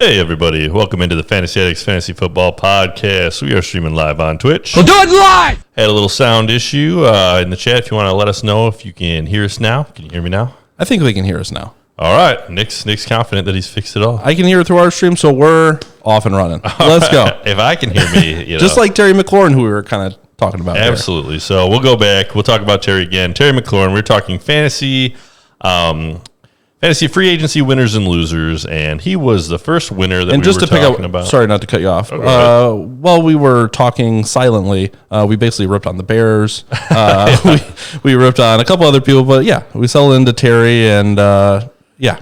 Hey, everybody. Welcome into the Fantasy Addicts Fantasy Football Podcast. We are streaming live on Twitch. We'll do it live! Had a little sound issue in the chat. If you want to let us know if you can hear us now. Can you hear me now? I think they can hear us now. All right. Nick's confident that he's fixed it all. I can hear it through our stream, so we're off and running. Let's go. If I can hear me, Just like Terry McLaurin, who we were kind of talking about. Absolutely. There. So we'll go back. We'll talk about Terry again. Terry McLaurin, we're talking fantasy free agency winners and losers, and he was the first winner that we were talking about. Sorry, not to cut you off. While we were talking silently, we basically ripped on the Bears. We ripped on a couple other people, but yeah, we settled into Terry, and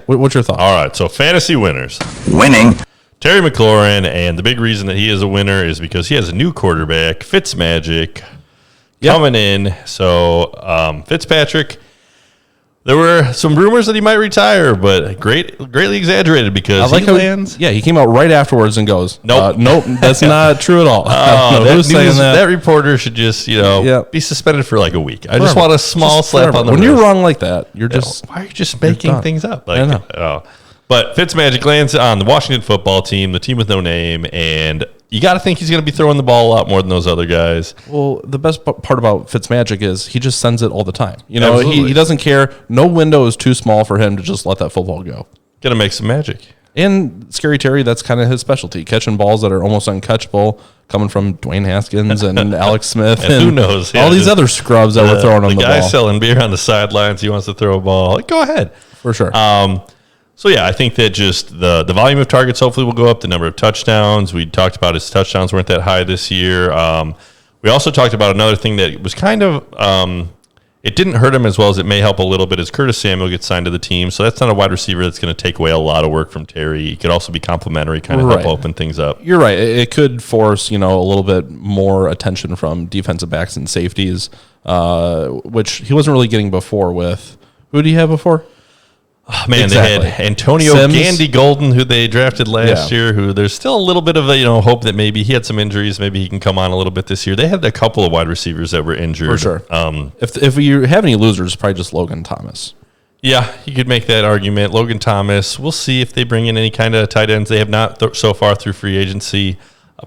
what's your thought? All right, so fantasy winners. Winning. Terry McLaurin, and the big reason that he is a winner is because he has a new quarterback, Fitzmagic, coming in. So Fitzpatrick, there were some rumors that he might retire, but greatly exaggerated because he lands. He came out right afterwards and goes, Nope, that's not true at all. That reporter should just, be suspended for like a week. I just want a small slap on the wrist. When you're wrong like that, you're just... Why are you just making things up? I know. But Fitzmagic lands on the Washington football team, the team with no name, and you got to think he's going to be throwing the ball a lot more than those other guys. Well, the best part about Fitzmagic is he just sends it all the time. He doesn't care. No window is too small for him to just let that football go. Going to make some magic. And Scary Terry, that's kind of his specialty, catching balls that are almost uncatchable, coming from Dwayne Haskins and Alex Smith. And who knows? All these other scrubs that were throwing him the ball. The guy selling beer on the sidelines, he wants to throw a ball. Go ahead. For sure. So, I think that just the volume of targets hopefully will go up, the number of touchdowns. We talked about his touchdowns weren't that high this year. We also talked about another thing that was kind of it didn't hurt him as well as it may help a little bit as Curtis Samuel gets signed to the team. So that's not a wide receiver that's going to take away a lot of work from Terry. He could also be complimentary, kind of help open things up. You're right. It could force, a little bit more attention from defensive backs and safeties, which he wasn't really getting before with. Who do you have before? Oh, man, exactly. They had Antonio Gandy Golden, who they drafted last year, who there's still a little bit of a hope that maybe he had some injuries, maybe he can come on a little bit this year. They had a couple of wide receivers that were injured. For sure. If you have any losers, probably just Logan Thomas. Yeah, you could make that argument. Logan Thomas, we'll see if they bring in any kind of tight ends. They have not so far through free agency.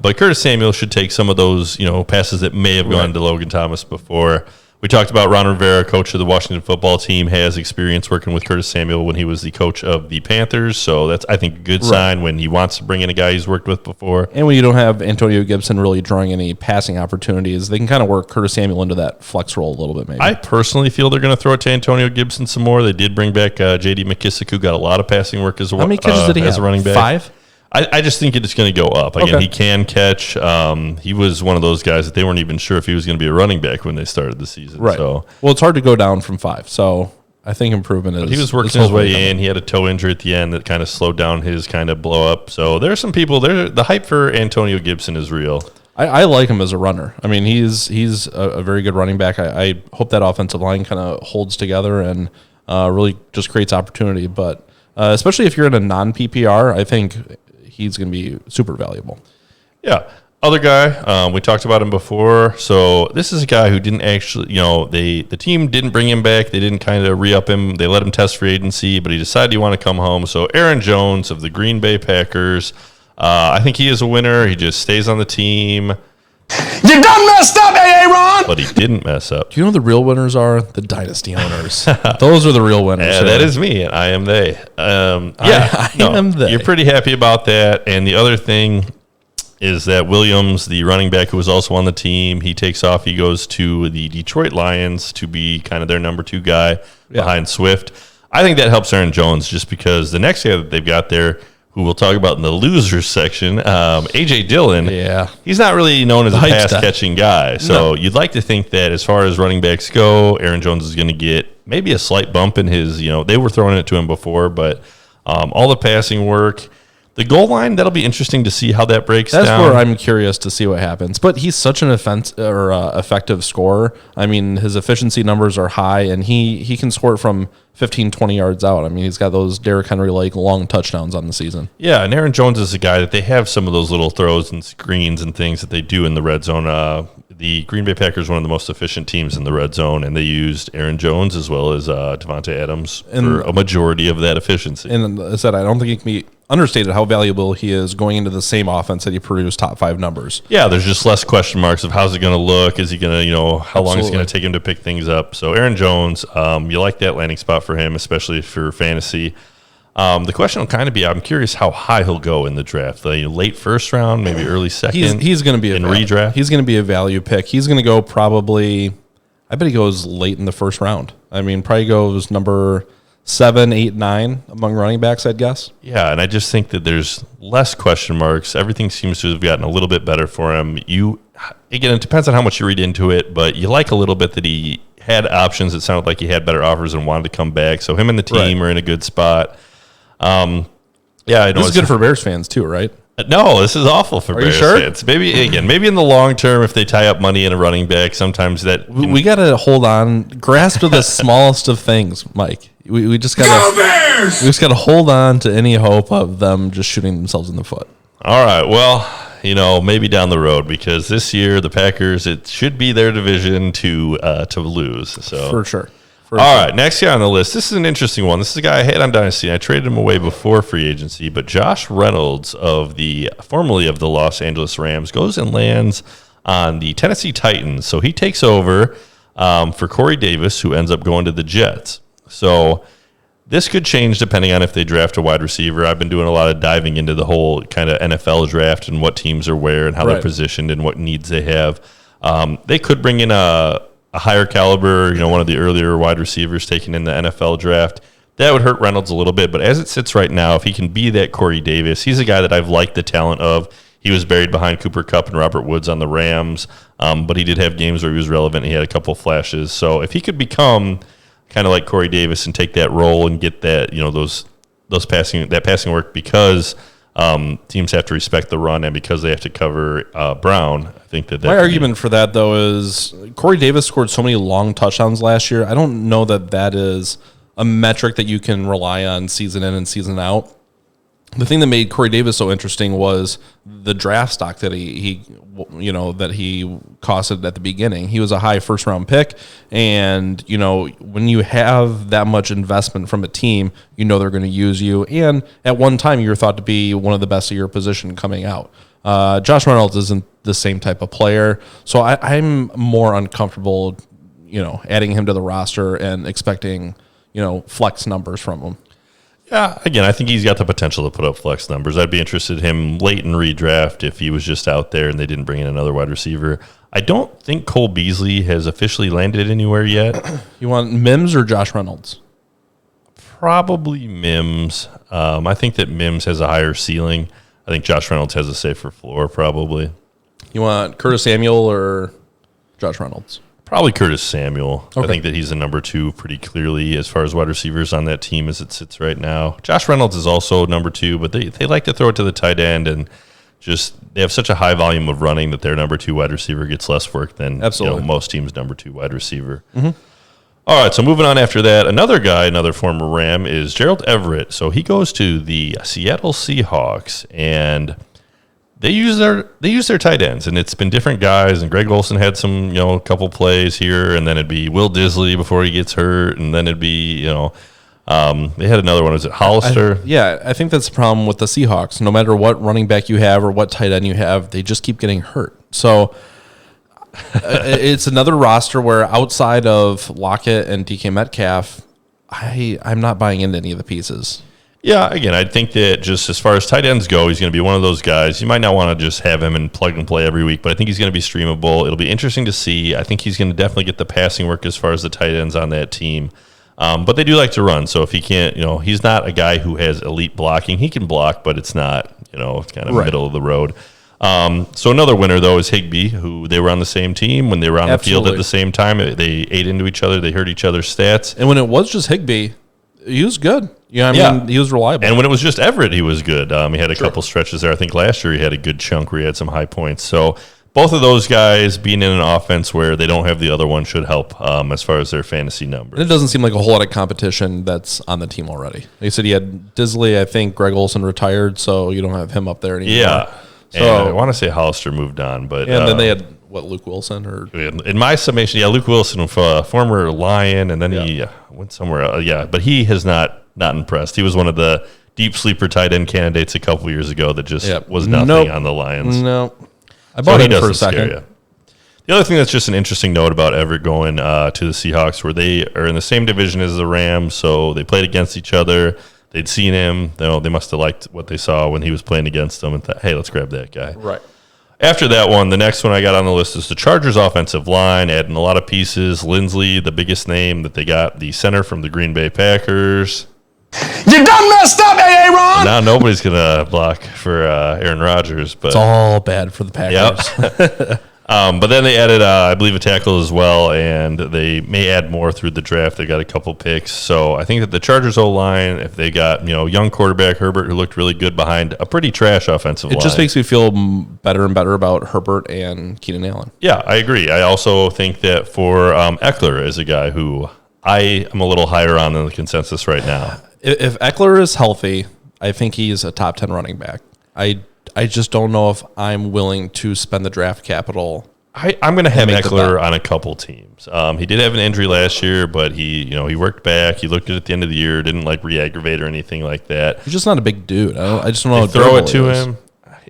But Curtis Samuel should take some of those passes that may have gone to Logan Thomas before. We talked about Ron Rivera, coach of the Washington football team, has experience working with Curtis Samuel when he was the coach of the Panthers. So that's, I think, a good sign when he wants to bring in a guy he's worked with before. And when you don't have Antonio Gibson really drawing any passing opportunities, they can kind of work Curtis Samuel into that flex role a little bit maybe. I personally feel they're going to throw it to Antonio Gibson some more. They did bring back J.D. Mckissack, who got a lot of passing work as well. How many catches did he have? As a running back. 5? I just think it's going to go up. Again, he can catch. He was one of those guys that they weren't even sure if he was going to be a running back when they started the season. Right. So, well, it's hard to go down from 5. So I think improvement is. But he was working his way in. He had a toe injury at the end that kind of slowed down his kind of blow up. So there are some people there. The hype for Antonio Gibson is real. I like him as a runner. I mean, he's a very good running back. I hope that offensive line kind of holds together and really just creates opportunity. But especially if you're in a non-PPR, I think he's going to be super valuable. Yeah. Other guy, we talked about him before. So this is a guy who didn't actually, the team didn't bring him back. They didn't kind of re-up him. They let him test free agency, but he decided he wanted to come home. So Aaron Jones of the Green Bay Packers, I think he is a winner. He just stays on the team. You done messed up, Aaron! But he didn't mess up. Do you know who the real winners are? The dynasty owners. Those are the real winners. Yeah, that is me, and I am they. I am they. You're pretty happy about that. And the other thing is that Williams, the running back who was also on the team, he takes off. He goes to the Detroit Lions to be kind of their number 2 guy behind Swift. I think that helps Aaron Jones just because the next guy that they've got there, who we'll talk about in the losers section, A.J. Dillon, he's not really known as a pass-catching guy. So you'd like to think that as far as running backs go, Aaron Jones is going to get maybe a slight bump in his, they were throwing it to him before, but all the passing work. The goal line, that'll be interesting to see how that breaks down. That's where I'm curious to see what happens. But he's such an effective scorer. I mean, his efficiency numbers are high, and he can score from 15, 20 yards out. I mean, he's got those Derrick Henry-like long touchdowns on the season. Yeah, and Aaron Jones is a guy that they have some of those little throws and screens and things that they do in the red zone. the Green Bay Packers one of the most efficient teams in the red zone, and they used Aaron Jones as well as Devontae Adams for a majority of that efficiency. And as I said, I don't think it can be understated how valuable he is going into the same offense that he produced top 5 numbers. Yeah, there's just less question marks of how's it going to look. Is he going to, how long is it going to take him to pick things up? So Aaron Jones, you like that landing spot for him, especially for fantasy. The question will kind of be, I'm curious how high he'll go in the draft. Late first round, maybe early second. He's going to be in redraft. He's going to be a value pick. He's going to go probably, I bet he goes late in the first round. I mean, probably goes number 7, 8, 9 among running backs, I'd guess. Yeah, and I just think that there's less question marks. Everything seems to have gotten a little bit better for him. Again, it depends on how much you read into it, but you like a little bit that he had options. It sounded like he had better offers and wanted to come back. So him and the team are in a good spot. I know this is good for Bears fans too, right? No, this is awful for Bears fans. Maybe in the long term, if they tie up money in a running back, sometimes that we got to hold on, grasp to the smallest of things, Mike. We just got to we just got to hold on to any hope of them just shooting themselves in the foot. All right, well, maybe down the road, because this year the Packers, it should be their division to lose. So for sure. All right, next guy on the list. This is an interesting one. This is a guy I had on Dynasty. I traded him away before free agency, but Josh Reynolds formerly of the Los Angeles Rams goes and lands on the Tennessee Titans. So he takes over for Corey Davis, who ends up going to the Jets. So this could change depending on if they draft a wide receiver. I've been doing a lot of diving into the whole kind of NFL draft and what teams are where and how they're positioned and what needs they have. They could bring in a higher caliber, one of the earlier wide receivers taken in the NFL draft. That would hurt Reynolds a little bit, but as it sits right now, if he can be that Corey Davis, he's a guy that I've liked the talent of. He was buried behind Cooper Kupp and Robert Woods on the Rams, but he did have games where he was relevant. He had a couple flashes. So if he could become kind of like Corey Davis and take that role and get that, those passing work, because teams have to respect the run and because they have to cover Brown. I think that my argument for that, though, is Corey Davis scored so many long touchdowns last year. I don't know that is a metric that you can rely on season in and season out. The thing that made Corey Davis so interesting was the draft stock that he costed at the beginning. He was a high first round pick, and when you have that much investment from a team, they're going to use you. And at one time, you were thought to be one of the best of your position coming out. Josh Reynolds isn't the same type of player, so I'm more uncomfortable, adding him to the roster and expecting flex numbers from him. Yeah, again, I think he's got the potential to put up flex numbers. I'd be interested in him late in redraft if he was just out there and they didn't bring in another wide receiver. I don't think Cole Beasley has officially landed anywhere yet. You want Mims or Josh Reynolds? Probably Mims. I think that Mims has a higher ceiling. I think Josh Reynolds has a safer floor, probably. You want Curtis Samuel or Josh Reynolds? Probably Curtis Samuel. Okay. I think that he's a number 2 pretty clearly as far as wide receivers on that team as it sits right now. Josh Reynolds is also number 2, but they like to throw it to the tight end, and just they have such a high volume of running that their number 2 wide receiver gets less work than most teams' number 2 wide receiver. Mm-hmm. All right, so moving on after that, another former Ram is Gerald Everett. So he goes to the Seattle Seahawks, and they use their tight ends, and it's been different guys. And Greg Olsen had some, a couple plays here, and then it'd be Will Disley before he gets hurt, and then it'd be, they had another one. Was it Hollister? I think that's the problem with the Seahawks. No matter what running back you have or what tight end you have, they just keep getting hurt. So it's another roster where outside of Lockett and DK Metcalf, I'm not buying into any of the pieces. Yeah, again, I think that just as far as tight ends go, he's going to be one of those guys. You might not want to just have him and plug and play every week, but I think he's going to be streamable. It'll be interesting to see. I think he's going to definitely get the passing work as far as the tight ends on that team. But they do like to run, so if he can't, he's not a guy who has elite blocking. He can block, but it's not, kind of middle of the road. So another winner, though, is Higbee, who they were on the same team. When they were on the field at the same time, they ate into each other. They heard each other's stats. And when it was just Higbee, he was good. He was reliable. And when it was just Everett, he was good. He had a couple stretches there. I think last year he had a good chunk where he had some high points. So both of those guys being in an offense where they don't have the other one should help as far as their fantasy numbers. And it doesn't seem like a whole lot of competition that's on the team already. They said he had Disley. I think Greg Olsen retired, so you don't have him up there anymore. Yeah. So and I want to say Hollister moved on, but and then they had Luke Wilson or in my summation, Luke Wilson, former Lion, and then he went somewhere. But he has not impressed. He was one of the deep sleeper tight end candidates a couple years ago that just was nothing on the Lions. No, I bought him for a second. The other thing that's just an interesting note about Everett going to the Seahawks, where they are in the same division as the Rams, so they played against each other. They'd seen him. They must have liked what they saw when he was playing against them and thought, hey, let's grab that guy. Right. After that one, the next one I got on the list is the Chargers offensive line, adding a lot of pieces. Lindsley, the biggest name that they got, the center from the Green Bay Packers. You done messed up, Aaron! Now nobody's going to block for Aaron Rodgers. But it's all bad for the Packers. Yep. But then they added, I believe, a tackle as well, and they may add more through the draft. They got a couple picks. So I think that the Chargers O-line, if they got young quarterback Herbert, who looked really good behind a pretty trash offensive line. It just makes me feel better and better about Herbert and Keenan Allen. Yeah, I agree. I also think that for Eckler is a guy who I am a little higher on than the consensus right now. If Eckler is healthy, I think he's a top 10 running back. I just don't know if I'm willing to spend the draft capital. I'm going to have Eckler on a couple teams. He did have an injury last year, but he worked back. He looked good at the end of the year, didn't re-aggravate or anything like that. He's just not a big dude. I just don't know how throw it to him.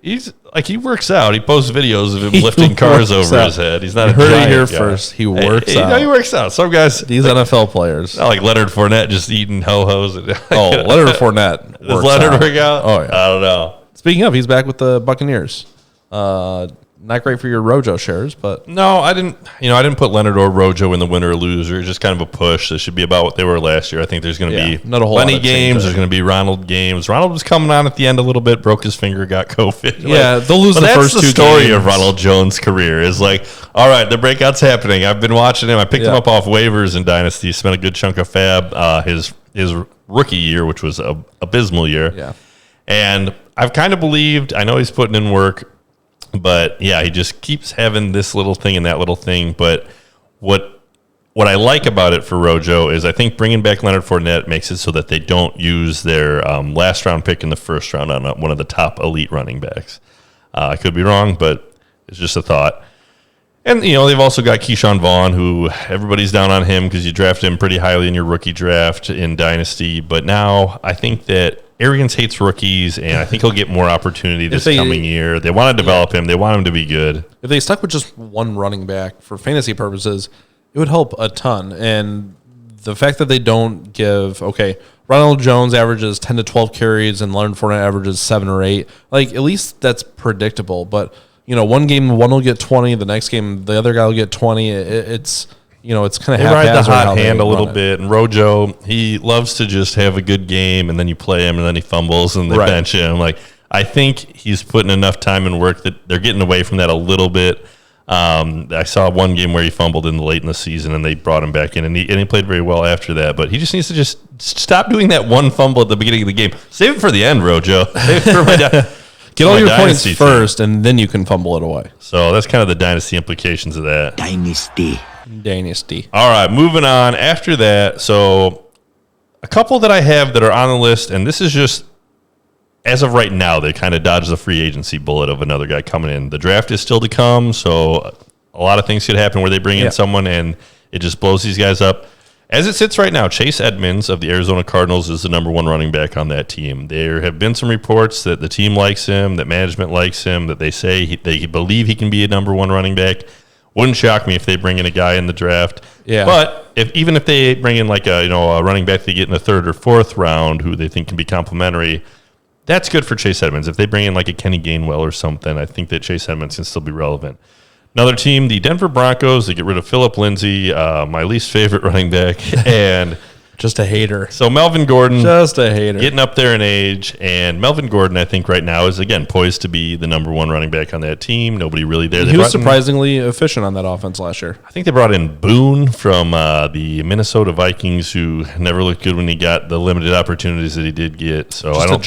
He's he works out. He posts videos of him lifting cars over his head. He's not a giant here guy. First. He works out. No, he works out. Some guys, these NFL players, not like Leonard Fournette just eating ho-hos. Leonard Fournette. Does Leonard work out? Oh yeah. I don't know. Speaking of, he's back with the Buccaneers. Not great for your Rojo shares, but no, I didn't. I didn't put Leonard or Rojo in the winner or loser. Just kind of a push. This should be about what they were last year. I think there's going to be not a whole Lenny games. There's going to be Ronald games. Ronald was coming on at the end a little bit, broke his finger, got COVID. Yeah, they'll lose the first two games. That's the story of Ronald Jones' career. Is all right, the breakout's happening. I've been watching him. I picked him up off waivers in Dynasty. Spent a good chunk of fab his rookie year, which was a abysmal year. Yeah, and I've kind of believed. I know he's putting in work. But yeah, he just keeps having this little thing and that little thing. But what I like about it for Rojo is I think bringing back Leonard Fournette makes it so that they don't use their last round pick in the first round on one of the top elite running backs. I could be wrong, but it's just a thought. And, they've also got Keyshawn Vaughn, who everybody's down on him because you drafted him pretty highly in your rookie draft in Dynasty. But now I think that Arians hates rookies, and I think he'll get more opportunity this coming year. They want to develop him. They want him to be good. If they stuck with just one running back for fantasy purposes, it would help a ton. And the fact that they don't give, Ronald Jones averages 10 to 12 carries and Leonard Fournette averages 7 or 8, at least that's predictable. But, one game, one will get 20, the next game, the other guy will get 20. It's kind of they ride the hot hand a little bit. And Rojo, he loves to just have a good game, and then you play him, and then he fumbles, and they bench him. I think he's putting enough time and work that they're getting away from that a little bit. I saw one game where he fumbled late in the season, and they brought him back in, and he played very well after that. But he just needs to just stop doing that one fumble at the beginning of the game. Save it for the end, Rojo. Save it for my Get all your points first, and then you can fumble it away. So that's kind of the dynasty implications of that. Dynasty. All right, moving on. After that, so a couple that I have that are on the list, and this is just, as of right now, they kind of dodged the free agency bullet of another guy coming in. The draft is still to come, so a lot of things could happen where they bring in someone, and it just blows these guys up. As it sits right now, Chase Edmonds of the Arizona Cardinals is the number one running back on that team. There have been some reports that the team likes him, that management likes him, that they say they believe he can be a number one running back. Wouldn't shock me if they bring in a guy in the draft. Yeah. But even if they bring in a running back they get in the third or fourth round who they think can be complimentary, that's good for Chase Edmonds. If they bring in a Kenny Gainwell or something, I think that Chase Edmonds can still be relevant. Another team, the Denver Broncos, they get rid of Phillip Lindsay, my least favorite running back, and just a hater. So Melvin Gordon, just a hater, getting up there in age, and Melvin Gordon, I think right now is again poised to be the number one running back on that team. Nobody really there. He was surprisingly efficient on that offense last year. I think they brought in Boone from the Minnesota Vikings, who never looked good when he got the limited opportunities that he did get. So I don't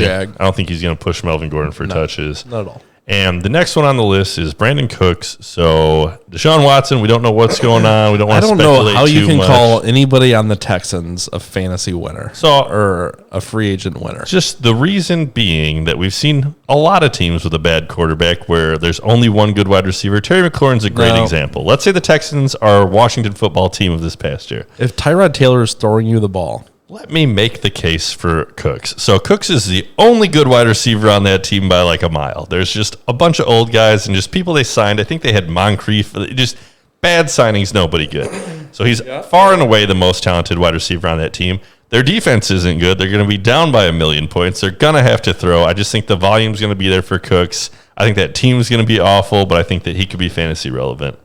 think he's going to push Melvin Gordon for touches. Not at all. And the next one on the list is Brandon Cooks. So Deshaun Watson, we don't know what's going on. We don't want to speculate too much. I don't know how you can call anybody on the Texans a fantasy winner or a free agent winner. Just the reason being that we've seen a lot of teams with a bad quarterback where there's only one good wide receiver. Terry McLaurin's a great example. Let's say the Texans are Washington football team of this past year. If Tyrod Taylor is throwing you the ball, let me make the case for Cooks. So Cooks is the only good wide receiver on that team by like a mile. There's just a bunch of old guys and just people they signed. I think they had Moncrief. Just bad signings, nobody good. So he's far and away the most talented wide receiver on that team. Their defense isn't good. They're going to be down by 1 million points. They're going to have to throw. I just think the volume's going to be there for Cooks. I think that team's going to be awful, but I think that he could be fantasy relevant.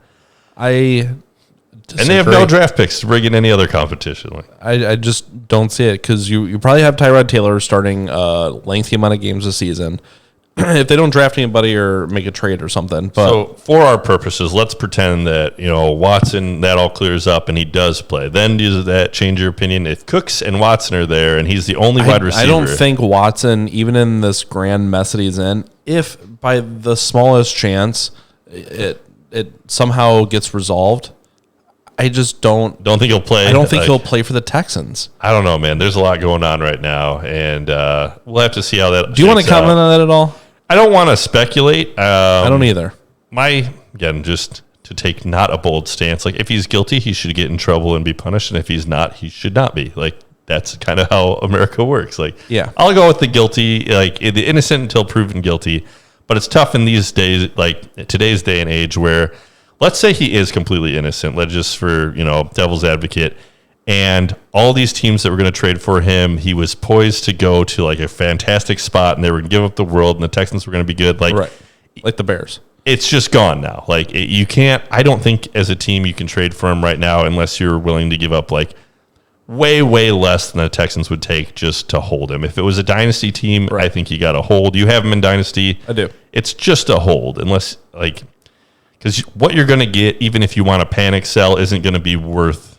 And they have no draft picks to bring in any other competition. I just don't see it because you probably have Tyrod Taylor starting a lengthy amount of games this season. If they don't draft anybody or make a trade or something. But so for our purposes, let's pretend that Watson, that all clears up and he does play. Then does that change your opinion? If Cooks and Watson are there and he's the only wide receiver. I don't think Watson, even in this grand mess that he's in, if by the smallest chance it somehow gets resolved, I just don't think he'll play. I don't think he'll play for the Texans. I don't know, man. There's a lot going on right now, and we'll have to see how that. Do you want to comment on that at all? I don't want to speculate. I don't either. Just to take not a bold stance. Like if he's guilty, he should get in trouble and be punished, and if he's not, he should not be. Like that's kind of how America works. Like I'll go with the guilty, like the innocent until proven guilty. But it's tough in these days, like today's day and age, where. Let's say he is completely innocent. Let's just for, devil's advocate. And all these teams that were going to trade for him, he was poised to go to like a fantastic spot and they were going to give up the world and the Texans were going to be good. Like the Bears. It's just gone now. Like you can't, I don't think as a team you can trade for him right now unless you're willing to give up like way, way less than the Texans would take just to hold him. If it was a dynasty team, I think you got to hold. You have him in dynasty. I do. It's just a hold unless because what you're going to get, even if you want to panic sell, isn't going to be worth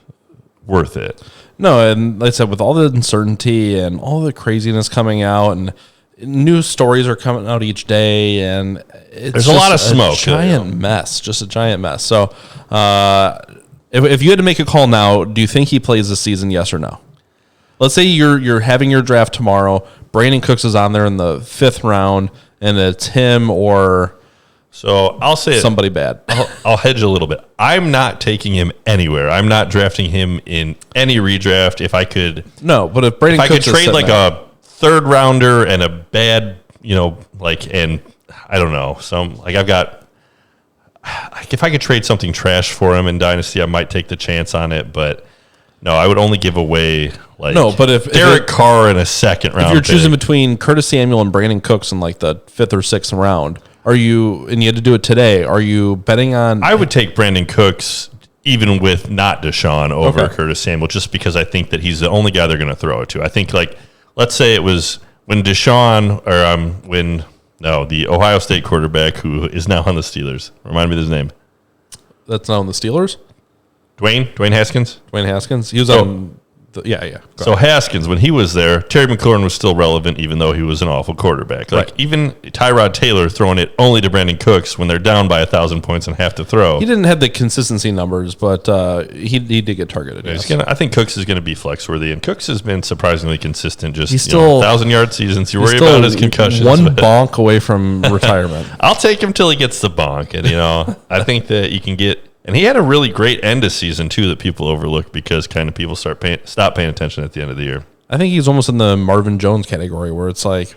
it. No, and like I said, with all the uncertainty and all the craziness coming out, and new stories are coming out each day, and there's a lot of smoke. Just a giant mess. So, if you had to make a call now, do you think he plays this season? Yes or no? Let's say you're having your draft tomorrow. Brandon Cooks is on there in the 5th round, and it's him or. So I'll say somebody bad. I'll hedge a little bit. I'm not taking him anywhere. I'm not drafting him in any redraft. If I could, no. But if Brandon Cooks could trade like a 3rd rounder and a bad, and I don't know, I've got. If I could trade something trash for him in Dynasty, I might take the chance on it. But no, I would only give away but if Derek Carr in a 2nd round. If you're choosing between Curtis Samuel and Brandon Cooks in like the 5th or 6th round. And you had to do it today, are you betting on... I would take Brandon Cooks even with not Deshaun over Curtis Samuel just because I think that he's the only guy they're going to throw it to. I think let's say it was when Deshaun the Ohio State quarterback who is now on the Steelers. Remind me of his name. That's now on the Steelers? Dwayne Haskins? Dwayne Haskins. He was on... So Haskins, when he was there, Terry McLaurin was still relevant, even though he was an awful quarterback. Even Tyrod Taylor throwing it only to Brandon Cooks when they're down by 1,000 points and have to throw. He didn't have the consistency numbers, but he did get targeted. I think Cooks is going to be flex worthy, and Cooks has been surprisingly consistent. Just 1,000-yard seasons. You worry about his concussions. One bonk away from retirement. I'll take him till he gets the bonk, and I think that you can get. And he had a really great end of season, too, that people overlook because kind of people stop paying attention at the end of the year. I think he's almost in the Marvin Jones category where it's like,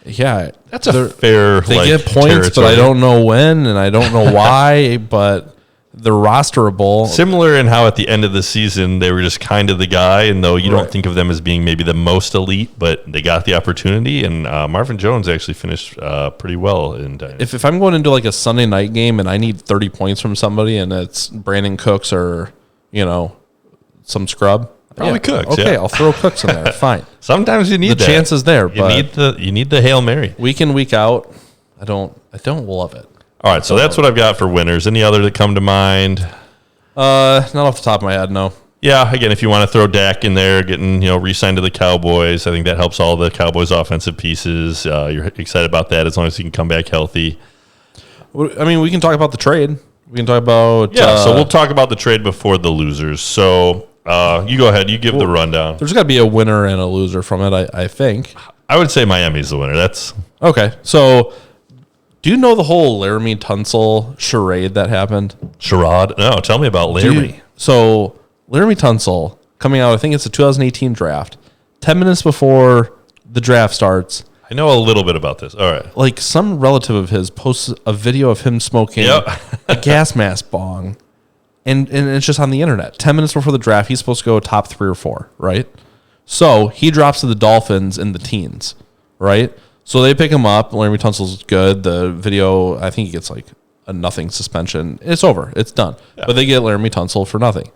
that's a fair They get points, territory. But I don't know when and I don't know why, but they're rosterable. Similar in how at the end of the season, they were just kind of the guy, and though you don't think of them as being maybe the most elite, but they got the opportunity, and Marvin Jones actually finished pretty well. If I'm going into like a Sunday night game and I need 30 points from somebody and it's Brandon Cooks or, some scrub. Probably Cooks, Okay, I'll throw Cooks in there. Fine. Sometimes you need the chance is there, but you need the Hail Mary. Week in, week out, I don't love it. All right, so that's what I've got for winners. Any other that come to mind? Not off the top of my head, no. Yeah, again, if you want to throw Dak in there, getting re-signed to the Cowboys, I think that helps all the Cowboys' offensive pieces. You're excited about that as long as he can come back healthy. I mean, we can talk about the trade. We can talk about... so we'll talk about the trade before the losers. So you go ahead. You give the rundown. There's got to be a winner and a loser from it, I think. I would say Miami's the winner. That's... Okay, so do you know the whole Laramie Tunsil charade that happened? Charade? No, tell me about Laramie. So Laramie Tunsil coming out, I think it's the 2018 draft, 10 minutes before the draft starts. I know a little bit about this. All right. Like some relative of his posts a video of him smoking a gas mask bong, and it's just on the internet. 10 minutes before the draft, he's supposed to go top 3 or 4, right? So he drops to the Dolphins in the teens, right? So they pick him up. Laramie Tunsil's good. The video, I think he gets like a nothing suspension. It's over. It's done. Yeah. But they get Laramie Tunsil for nothing.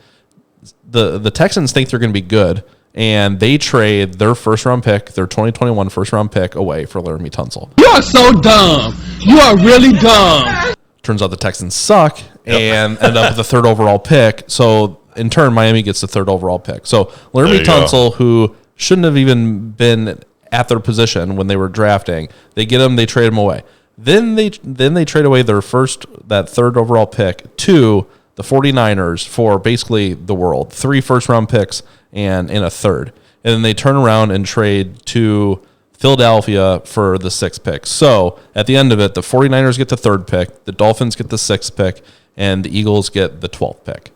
The Texans think they're going to be good, and they trade their first-round pick, their 2021 first-round pick, away for Laramie Tunsil. You are so dumb. You are really dumb. Turns out the Texans suck and end up with the 3rd overall pick. So, in turn, Miami gets the 3rd overall pick. So, Laramie Tunsil, who shouldn't have even been at their position when they were drafting, they get him, they trade him away. Then they trade away that 3rd overall pick to the 49ers for basically the world. 3 first-round picks and a 3rd. And then they turn around and trade to Philadelphia for the 6th pick. So at the end of it, the 49ers get the 3rd pick, the Dolphins get the 6th pick, and the Eagles get the 12th pick.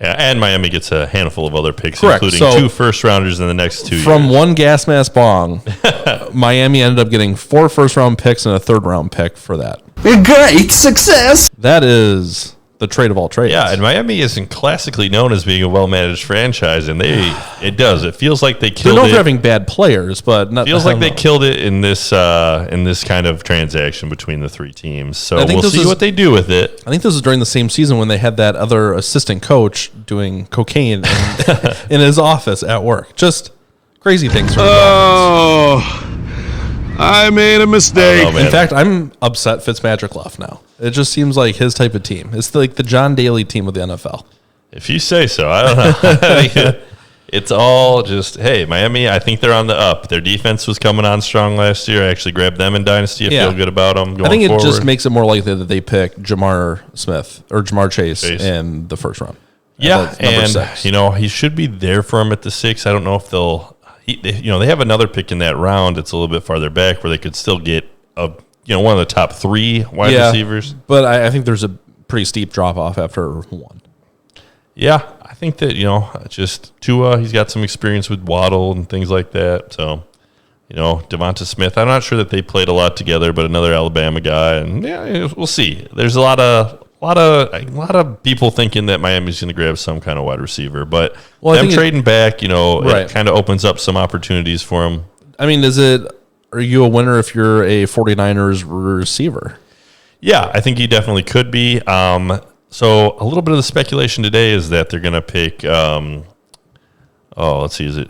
Yeah, and Miami gets a handful of other picks, correct, including 2 first-rounders in the next 2 years. From one gas mask bong, Miami ended up getting 4 first-round picks and a 3rd-round pick for that. Great success. That is the trade of all trades. Yeah, and Miami isn't classically known as being a well-managed franchise, and it does. It feels like they killed it. They're known for having bad players, but not. Feels like they killed it in this kind of transaction between the 3 teams. So we'll see what they do with it. I think this was during the same season when they had that other assistant coach doing cocaine in his office at work. Just crazy things. I made a mistake. In fact, I'm upset Fitzmagic left now. It just seems like his type of team. It's like the John Daly team of the NFL. If you say so. I don't know. It's all just, hey, Miami, I think they're on the up. Their defense was coming on strong last year. I actually grabbed them in Dynasty. I feel good about them going I think it forward. just makes it more likely that they pick Jamar Chase in the 1st round. Yeah, and 6. He should be there for him at the 6. I don't know if they have another pick in that round. It's a little bit farther back where they could still get one of the top 3 wide receivers. But I think there's a pretty steep drop off after 1. Yeah, I think that just Tua. He's got some experience with Waddle and things like that. So Devonta Smith. I'm not sure that they played a lot together, but another Alabama guy, and we'll see. There's a lot of people thinking that Miami's going to grab some kind of wide receiver, but them trading back, it kind of opens up some opportunities for them. I mean, are you a winner if you're a 49ers receiver? Yeah, I think he definitely could be. So a little bit of the speculation today is that they're going to pick, let's see, is it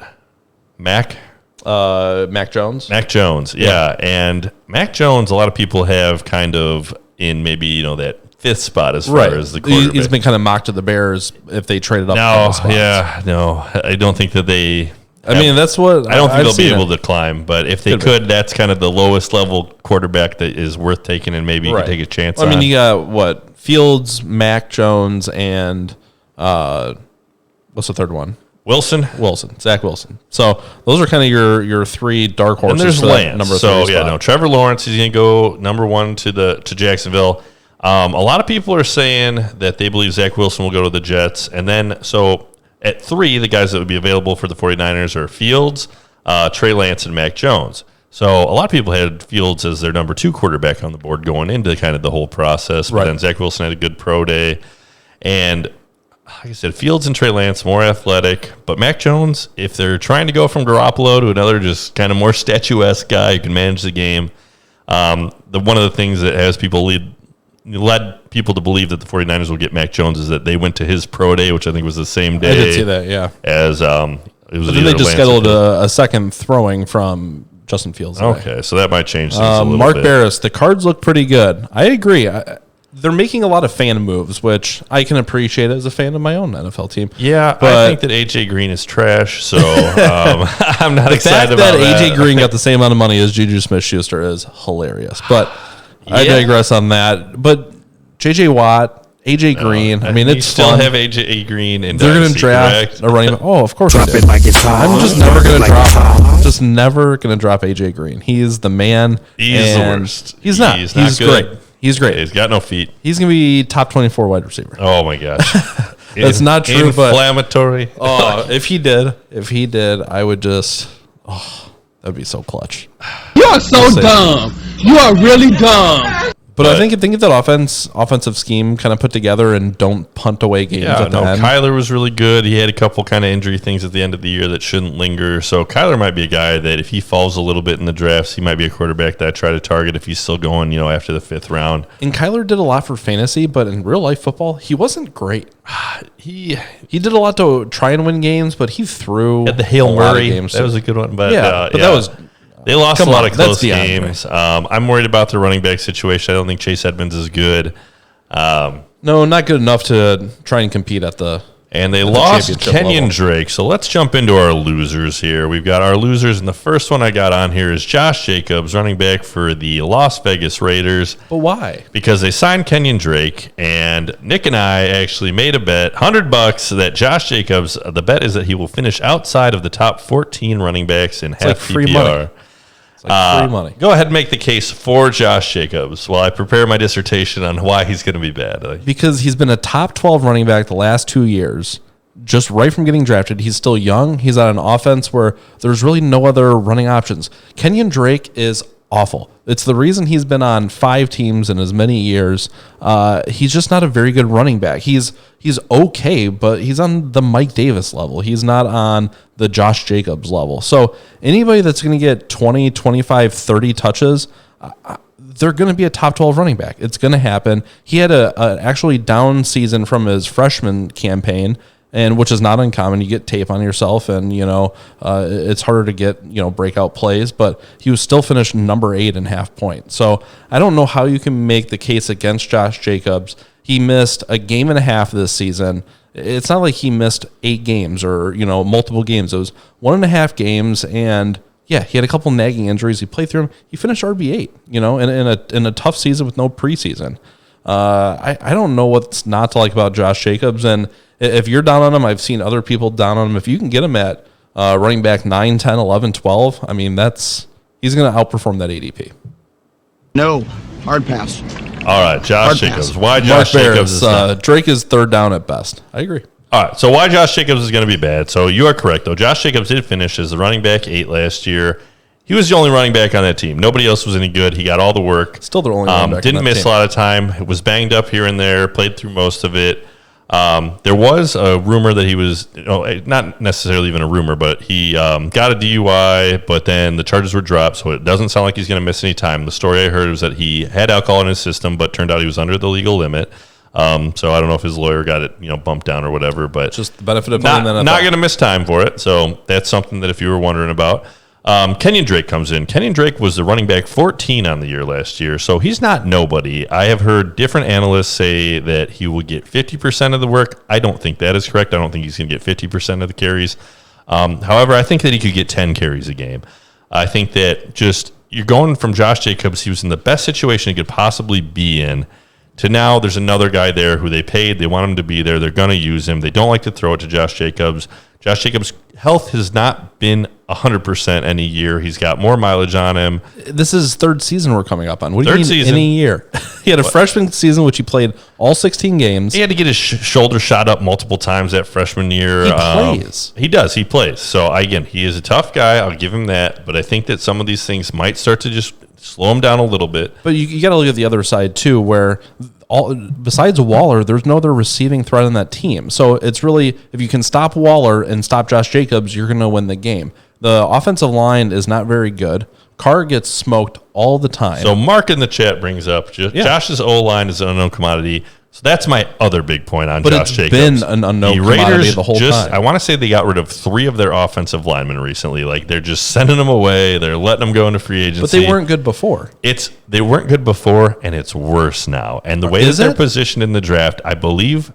Mac Jones? Mac Jones, yeah. And Mac Jones, a lot of people have kind of in maybe, that 5th spot as far as the quarterback. He's been kind of mocked to the Bears if they traded up. I don't think that they... that's what... I don't think they'll be able to climb, but if they could, that's kind of the lowest level quarterback that is worth taking, and maybe you can take a chance on. You got, Fields, Mac Jones, and what's the 3rd one? Zach Wilson. So those are kind of your 3 dark horses. And there's Lance. Number 3 Trevor Lawrence, he's going to go number 1 to Jacksonville. A lot of people are saying that they believe Zach Wilson will go to the Jets. And then, so at 3, the guys that would be available for the 49ers are Fields, Trey Lance, and Mac Jones. So a lot of people had Fields as their number 2 quarterback on the board going into kind of the whole process. But then Zach Wilson had a good pro day. And like I said, Fields and Trey Lance, more athletic. But Mac Jones, if they're trying to go from Garoppolo to another just kind of more statuesque guy who can manage the game, one of the things that has people led people to believe that the 49ers will get Mac Jones is that they went to his pro day, which I think was the same day. I did see that, yeah. As it was. But then they just scheduled a second throwing from Justin Fields. Okay, so that might change things a little Mark bit. Barris, the Cards look pretty good. I agree. They're making a lot of fan moves, which I can appreciate as a fan of my own NFL team. Yeah, but I think that A.J. Green is trash, so I'm not excited about that. The fact that A.J. Green got the same amount of money as Juju Smith-Schuster is hilarious. But I digress on that. But J.J. Watt, A.J. Green, I mean, it's still have A.J. Green. And they're going to draft a running back. Oh, of course drop it like it's hot. I'm just never going to drop. Just never going to drop A.J. Green. He is the man. He's the worst. He's not. He's great. He's great. He's got no feet. He's going to be top 24 wide receiver. Oh, my gosh. That's not true, inflammatory. But if he did, I would just, that'd be so clutch. You are so dumb. You are really dumb. But I think if that offensive scheme kind of put together and don't punt away games at the end. Kyler was really good. He had a couple kind of injury things at the end of the year that shouldn't linger. So Kyler might be a guy that if he falls a little bit in the drafts, he might be a quarterback that I try to target if he's still going, after the 5th round. And Kyler did a lot for fantasy, but in real life football, he wasn't great. He did a lot to try and win games, but he threw at the Hail Murray games. That was a good one, but that was. They lost a lot of close games. I'm worried about the running back situation. I don't think Chase Edmonds is good. No, not good enough to try and compete at the. And they lost Kenyan Drake. So let's jump into our losers here. We've got our losers, and the first one I got on here is Josh Jacobs, running back for the Las Vegas Raiders. But why? Because they signed Kenyan Drake, and Nick and I actually made a bet, $100, that Josh Jacobs, the bet is that he will finish outside of the top 14 running backs in half free PPR. Money. Free money. Go ahead and make the case for Josh Jacobs while I prepare my dissertation on why he's going to be bad. Because he's been a top 12 running back the last 2 years, just right from getting drafted. He's still young. He's on an offense where there's really no other running options. Kenyan Drake is awful. It's the reason he's been on 5 teams in as many years. He's just not a very good running back. He's okay, but he's on the Mike Davis level. He's not on the Josh Jacobs level. So anybody that's going to get 20, 25, 30 touches, they're going to be a top 12 running back. It's going to happen. He had a actually down season from his freshman campaign, and which is not uncommon. You get tape on yourself, and it's harder to get breakout plays. But he was still finished number 8 in half point. So I don't know how you can make the case against Josh Jacobs. He missed a game and a half this season. It's not like he missed 8 games or multiple games. It was 1.5 games, and yeah, he had a couple nagging injuries. He played through them. He finished RB8. In a tough season with no preseason. I don't know what's not to like about Josh Jacobs. And if you're down on him, I've seen other people down on him. If you can get him at running back 9, 10, 11, 12, I mean, he's going to outperform that ADP. No, hard pass. All right, Josh Jacobs. Why Josh Jacobs? Drake is third down at best. I agree. All right, so why Josh Jacobs is going to be bad? So you are correct, though. Josh Jacobs did finish as the running back 8 last year. He was the only running back on that team. Nobody else was any good. He got all the work. Still the only running back. Didn't miss a lot of time. Was banged up here and there. Played through most of it. There was a rumor that he was, not necessarily even a rumor, but he got a DUI, but then the charges were dropped, so it doesn't sound like he's going to miss any time. The story I heard was that he had alcohol in his system, but turned out he was under the legal limit. So I don't know if his lawyer got it, bumped down or whatever, but just the benefit of not going to miss time for it. So that's something that if you were wondering about. Kenyan Drake comes in. Kenyan Drake was the running back 14 on the year last year, so he's not nobody. I have heard different analysts say that he will get 50% of the work. I don't think that is correct. I don't think he's going to get 50% of the carries. However, I think that he could get 10 carries a game. I think that you're going from Josh Jacobs, he was in the best situation he could possibly be in, to now there's another guy there who they paid. They want him to be there. They're going to use him. They don't like to throw it to Josh Jacobs. Josh Jacobs' health has not been 100% any year. He's got more mileage on him. This is his 3rd season we're coming up on. What do you mean season. Any year? He had a freshman season, which he played all 16 games. He had to get his shoulder shot up multiple times that freshman year. He plays. He does. He plays. So, again, he is a tough guy. I'll give him that. But I think that some of these things might start to just slow him down a little bit. But you got to look at the other side, too, where besides Waller, there's no other receiving threat on that team. So it's really, if you can stop Waller and stop Josh Jacobs, you're going to win the game. The offensive line is not very good. Carr gets smoked all the time. So Mark in the chat brings up Josh's O-line is an unknown commodity. So that's my other big point on Josh Jacobs. But it's been an unknown commodity the whole time. I want to say they got rid of 3 of their offensive linemen recently. Like, they're just sending them away. They're letting them go into free agency. But they weren't good before. They weren't good before, and it's worse now. And the way that they're positioned in the draft, I believe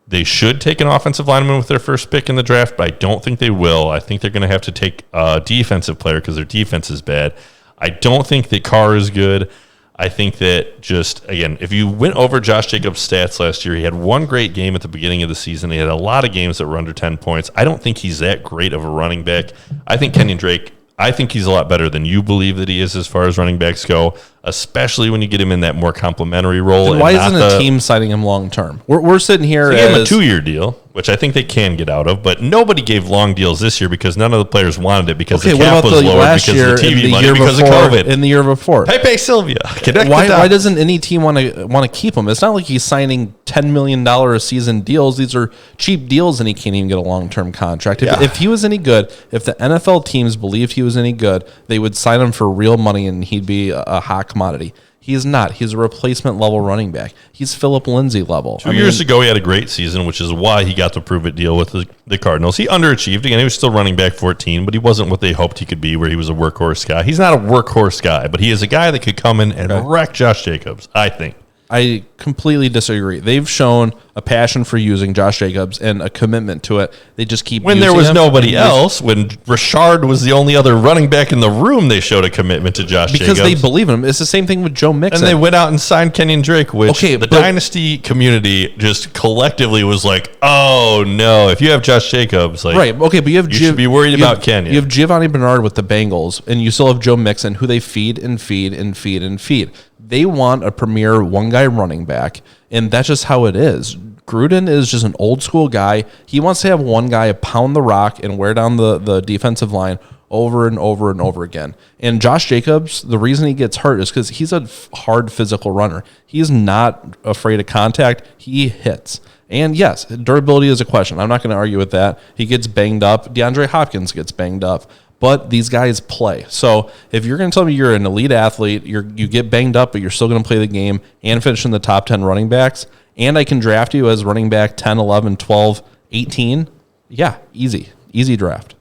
they should take an offensive lineman with their first pick in the draft, but I don't think they will. I think they're going to have to take a defensive player because their defense is bad. I don't think that Carr is good. I think that just, again, if you went over Josh Jacobs' stats last year, he had one great game at the beginning of the season. He had a lot of games that were under 10 points. I don't think he's that great of a running back. I think Kenyan Drake, I think he's a lot better than you believe that he is as far as running backs go, especially when you get him in that more complimentary role. Then why isn't a team signing him long term? We're sitting here. They gave him a 2-year deal, which I think they can get out of, but nobody gave long deals this year because none of the players wanted it because the cap was lowered because of the TV money because of COVID. In the year before, Pepe Sylvia. Why doesn't any team want to keep him? It's not like he's signing $10 million a season deals. These are cheap deals, and he can't even get a long term contract. If he was any good, if the NFL teams believed he was any good, they would sign him for real money, and he'd be a hot commodity. He's not. He's a replacement level running back. He's Phillip Lindsay level. 2 years ago, he had a great season, which is why he got the prove-it deal with the Cardinals. He underachieved. Again, he was still running back 14, but he wasn't what they hoped he could be, where he was a workhorse guy. He's not a workhorse guy, but he is a guy that could come in and wreck Josh Jacobs, I think. I completely disagree. They've shown a passion for using Josh Jacobs and a commitment to it. They just keep when there was nobody else, when Rashad was the only other running back in the room, they showed a commitment to Josh Jacobs. Because they believe in him. It's the same thing with Joe Mixon. And they went out and signed Kenyan Drake, which the Dynasty community just collectively was like, oh, no, if you have Josh Jacobs, like, right, okay, but you should be worried about Kenyan. You have Giovanni Bernard with the Bengals, and you still have Joe Mixon, who they feed and feed and feed and feed. They want a premier one-guy running back, and that's just how it is. Gruden is just an old-school guy. He wants to have one guy pound the rock and wear down the defensive line over and over and over again. And Josh Jacobs, the reason he gets hurt is because he's a hard physical runner. He's not afraid of contact. He hits. And yes, durability is a question. I'm not going to argue with that. He gets banged up. DeAndre Hopkins gets banged up. But these guys play. So if you're going to tell me you're an elite athlete, you get banged up, but you're still going to play the game and finish in the top 10 running backs, and I can draft you as running back 10, 11, 12, 18, yeah, easy draft.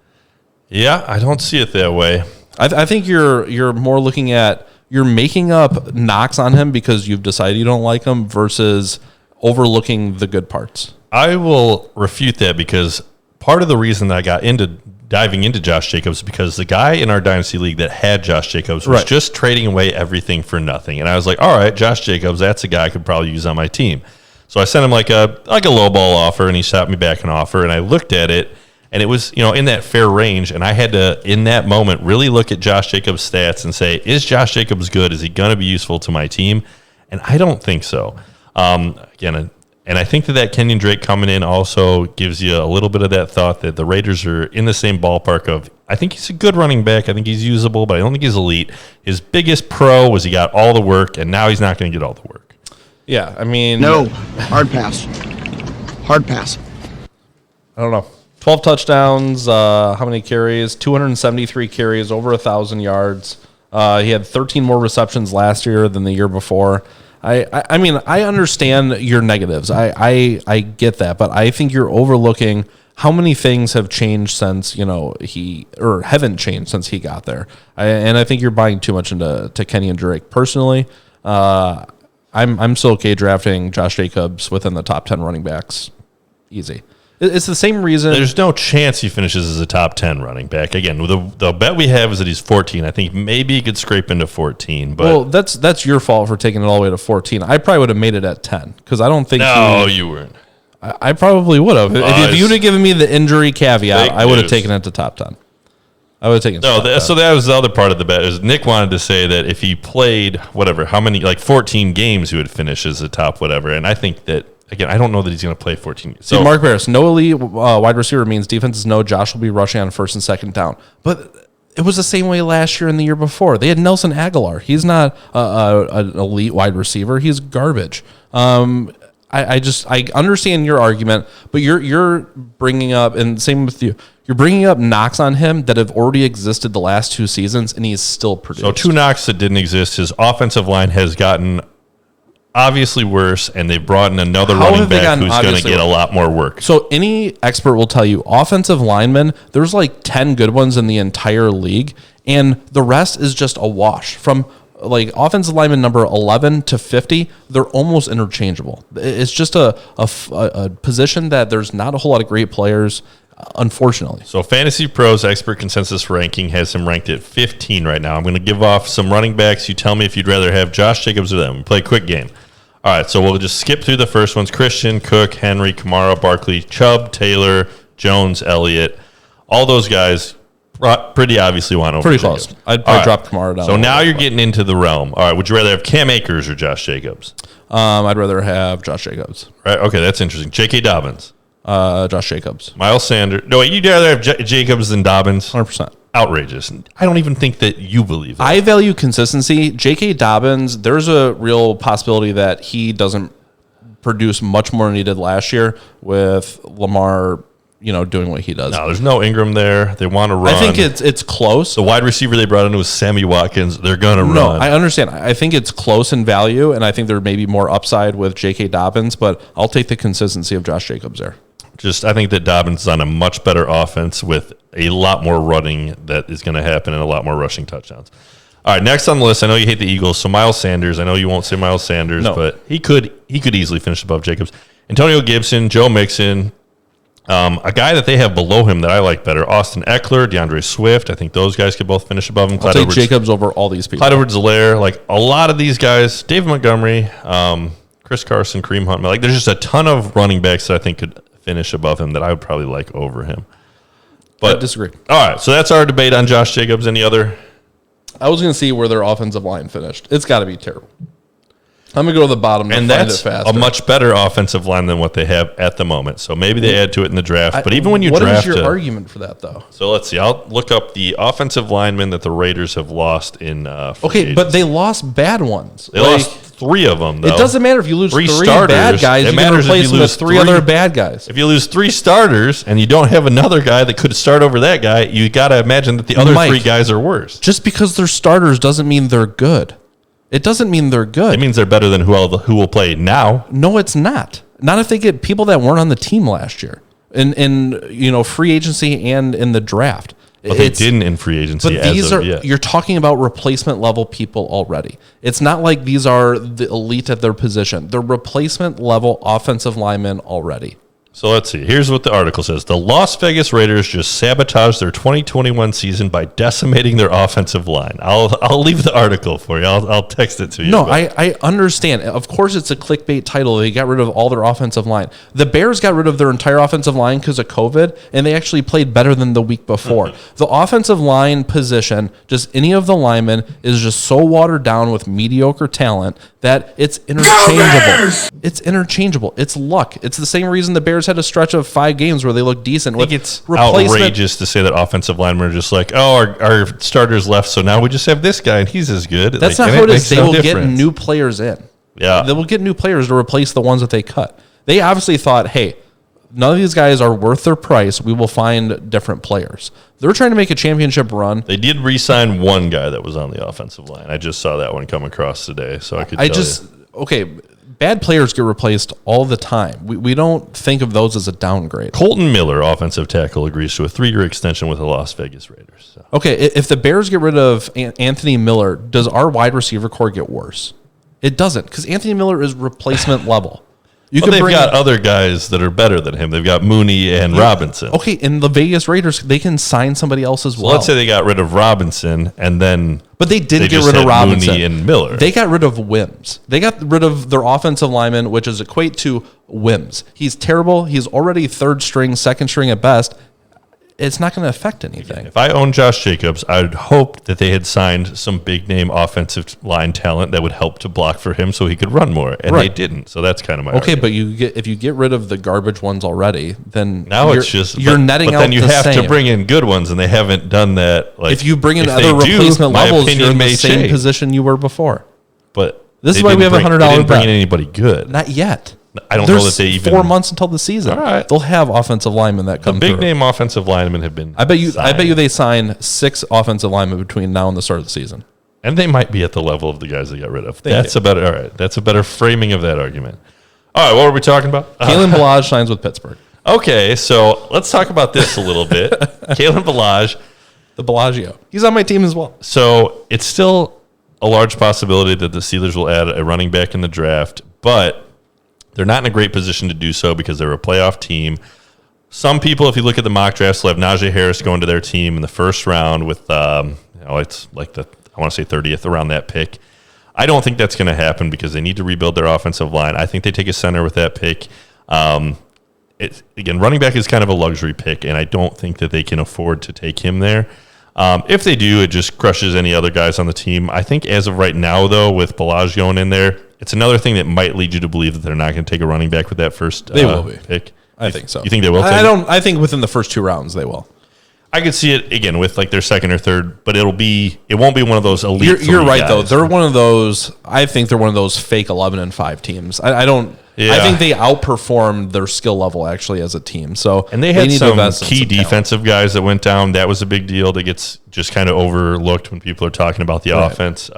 Yeah, I don't see it that way. I think you're more looking at, you're making up knocks on him because you've decided you don't like him versus overlooking the good parts. I will refute that because part of the reason that I got into diving into Josh Jacobs because the guy in our Dynasty League that had Josh Jacobs was just trading away everything for nothing. And I was like, all right, Josh Jacobs, that's a guy I could probably use on my team. So I sent him like a low ball offer, and he shot me back an offer, and I looked at it, and it was, in that fair range, and I had to, in that moment, really look at Josh Jacobs' stats and say, is Josh Jacobs good? Is he going to be useful to my team? And I don't think so. And I think that Kenyan Drake coming in also gives you a little bit of that thought that the Raiders are in the same ballpark of, I think he's a good running back. I think he's usable, but I don't think he's elite. His biggest pro was he got all the work, and now he's not going to get all the work. Yeah, I mean... No, hard pass. Hard pass. I don't know. 12 touchdowns, how many carries? 273 carries, over 1,000 yards. He had 13 more receptions last year than the year before. I mean, I understand your negatives. I get that, but I think you're overlooking how many things have changed since, haven't changed since he got there. And I think you're buying too much into Kenyan Drake. Personally, I'm still okay drafting Josh Jacobs within the top 10 running backs. Easy. It's the same reason. There's no chance he finishes as a top 10 running back. Again, the bet we have is that he's 14. I think maybe he could scrape into 14. But well, that's your fault for taking it all the way to 14. I probably would have made it at 10 because I don't think. No, you weren't. I probably would have. If you'd have given me the injury caveat, I would have taken it to top 10. I would have taken it. So that was the other part of the bet. Is Nick wanted to say that if he played how many 14 games, he would finish as a top whatever. And I think that. Again, I don't know that he's going to play 14 years. So Mark Barris, no elite wide receiver means defenses know Josh will be rushing on first and second down. But it was the same way last year and the year before. They had Nelson Aguilar. He's not an elite wide receiver. He's garbage. I understand your argument, but you're bringing up, and same with you, you're bringing up knocks on him that have already existed the last 2 seasons, and he's still produced. So 2 knocks that didn't exist. His offensive line has gotten obviously worse, and they've brought in another running back who's going to get a lot more work. So any expert will tell you, offensive linemen, there's 10 good ones in the entire league, and the rest is just a wash. From offensive lineman number 11 to 50, they're almost interchangeable. It's just a position that there's not a whole lot of great players. unfortunately. So Fantasy Pros expert consensus ranking has him ranked at 15 right now. I'm going to give off some running backs. You tell me if you'd rather have Josh Jacobs or them. We play a quick game. All right, so we'll just skip through the first ones. Christian, Cook, Henry, Kamara, Barkley, Chubb, Taylor, Jones, Elliott. All those guys pretty obviously want over Pretty Jacobs. close. I'd probably drop Kamara down. So now you're getting into the realm. All right, would you rather have Cam Akers or Josh Jacobs? I'd rather have Josh Jacobs. Right. Okay, that's interesting. J.K. Dobbins. Josh Jacobs. Miles Sanders. No, wait, you'd rather have Jacobs than Dobbins? 100%. Outrageous. I don't even think that you believe that. I value consistency. J.K. Dobbins, there's a real possibility that he doesn't produce much more than he did last year with Lamar, doing what he does. No, there's no Ingram there. They want to run. I think it's close. The wide receiver they brought in was Sammy Watkins. They're going to run. No, I understand. I think it's close in value, and I think there may be more upside with J.K. Dobbins, but I'll take the consistency of Josh Jacobs there. I think that Dobbins is on a much better offense with a lot more running that is going to happen and a lot more rushing touchdowns. All right, next on the list, I know you hate the Eagles, so Miles Sanders. I know you won't say Miles Sanders, but he could easily finish above Jacobs. Antonio Gibson, Joe Mixon, a guy that they have below him that I like better, Austin Eckler, DeAndre Swift. I think those guys could both finish above him. I'll take Jacobs over all these people. Clyde Edwards-Helaire, like a lot of these guys, David Montgomery, Chris Carson, Kareem Hunt. Like there's just a ton of running backs that I think could finish above him that I would probably like over him. But I disagree. All right, so that's our debate on Josh Jacobs. Any other? I was going to see where their offensive line finished. It's got to be terrible. I'm going to go to the bottom to and find that's it faster. A much better offensive line than what they have at the moment. So maybe they add to it in the draft. But even when you draft, what is your argument for that, though? So let's see. I'll look up the offensive linemen that the Raiders have lost in. Okay, but they lost bad ones. They lost 3 of them. Though. It doesn't matter if you lose 3 starters, bad guys. It You matters can replace if you them lose with 3 other bad guys. If you lose 3 starters and you don't have another guy that could start over that guy, you got to imagine that the other 3 guys are worse. Just because they're starters doesn't mean they're good. It doesn't mean they're good. It means they're better than who will play now. No, it's not. Not if they get people that weren't on the team last year in free agency and in the draft. But they didn't in free agency. But these you're talking about replacement level people already. It's not like these are the elite at their position. They're replacement level offensive linemen already. So let's see. Here's what the article says. The Las Vegas Raiders just sabotaged their 2021 season by decimating their offensive line. I'll leave the article for you. I'll text it to you. No, I understand. Of course, it's a clickbait title. They got rid of all their offensive line. The Bears got rid of their entire offensive line because of COVID, and they actually played better than the week before. Mm-hmm. The offensive line position, just any of the linemen, is just so watered down with mediocre talent that it's interchangeable. It's interchangeable. It's luck. It's the same reason the Bears had a stretch of 5 games where they looked decent. I think it's outrageous to say that offensive linemen are just like, our starters left, so now we just have this guy and he's as good. That's not how it is. They will get new players in. Yeah. They will get new players to replace the ones that they cut. They obviously thought, hey, none of these guys are worth their price. We will find different players. They're trying to make a championship run. They did re-sign one guy that was on the offensive line. I just saw that one come across today, so I could tell you. Okay, bad players get replaced all the time. We don't think of those as a downgrade. Colton Miller, offensive tackle, agrees to a 3-year extension with the Las Vegas Raiders. So. Okay, if the Bears get rid of Anthony Miller, does our wide receiver core get worse? It doesn't, because Anthony Miller is replacement level. They've got other guys that are better than him. They've got Mooney and Robinson. Okay, in the Vegas Raiders, they can sign somebody else as well. Let's say they got rid of Robinson, and then but they did get rid of Robinson. Mooney and Miller. They got rid of Wims. They got rid of their offensive lineman, which is equate to Wims. He's terrible. He's already 3rd string, 2nd string at best. It's not going to affect anything. If I owned Josh Jacobs, I would hope that they had signed some big-name offensive line talent that would help to block for him so he could run more, and they didn't. So that's kind of my argument. But if you get rid of the garbage ones already, then now it's just you're netting out. But then you have to bring in good ones, and they haven't done that. Like, if you bring in other replacement levels, you're in the same position you were before. But this is why we have $100. They didn't bring in anybody good. Not yet. I don't know that they even 4 months until the season. All right. They'll have offensive linemen that come through. The big name offensive linemen have been. I bet you they sign 6 offensive linemen between now and the start of the season. And they might be at the level of the guys they got rid of. That's a better framing of that argument. All right, what were we talking about? Kalen Ballage signs with Pittsburgh. Okay, so let's talk about this a little bit. Kalen Ballage, the Bellagio. He's on my team as well. So it's still a large possibility that the Steelers will add a running back in the draft, but they're not in a great position to do so because they're a playoff team. some people, if you look at the mock drafts, will have Najee Harris going to their team in the first round with, it's like I want to say 30th around that pick. I don't think that's going to happen because they need to rebuild their offensive line. I think they take a center with that pick. Again, running back is kind of a luxury pick, and I don't think that they can afford to take him there. If they do, it just crushes any other guys on the team. I think as of right now, though, with Ballage going in there, it's another thing that might lead you to believe that they're not going to take a running back with that first they will be. pick. I think so. You think they will? I think within the first 2 rounds they will. I could see it again with like their second or third, but it won't be one of those elite. You're right guys. Though. They're one of those. I think they're one of those fake 11-5 teams. I don't. Yeah. I think they outperformed their skill level actually as a team. So and they had some key defensive guys that went down. That was a big deal. That gets just kind of overlooked when people are talking about the offense.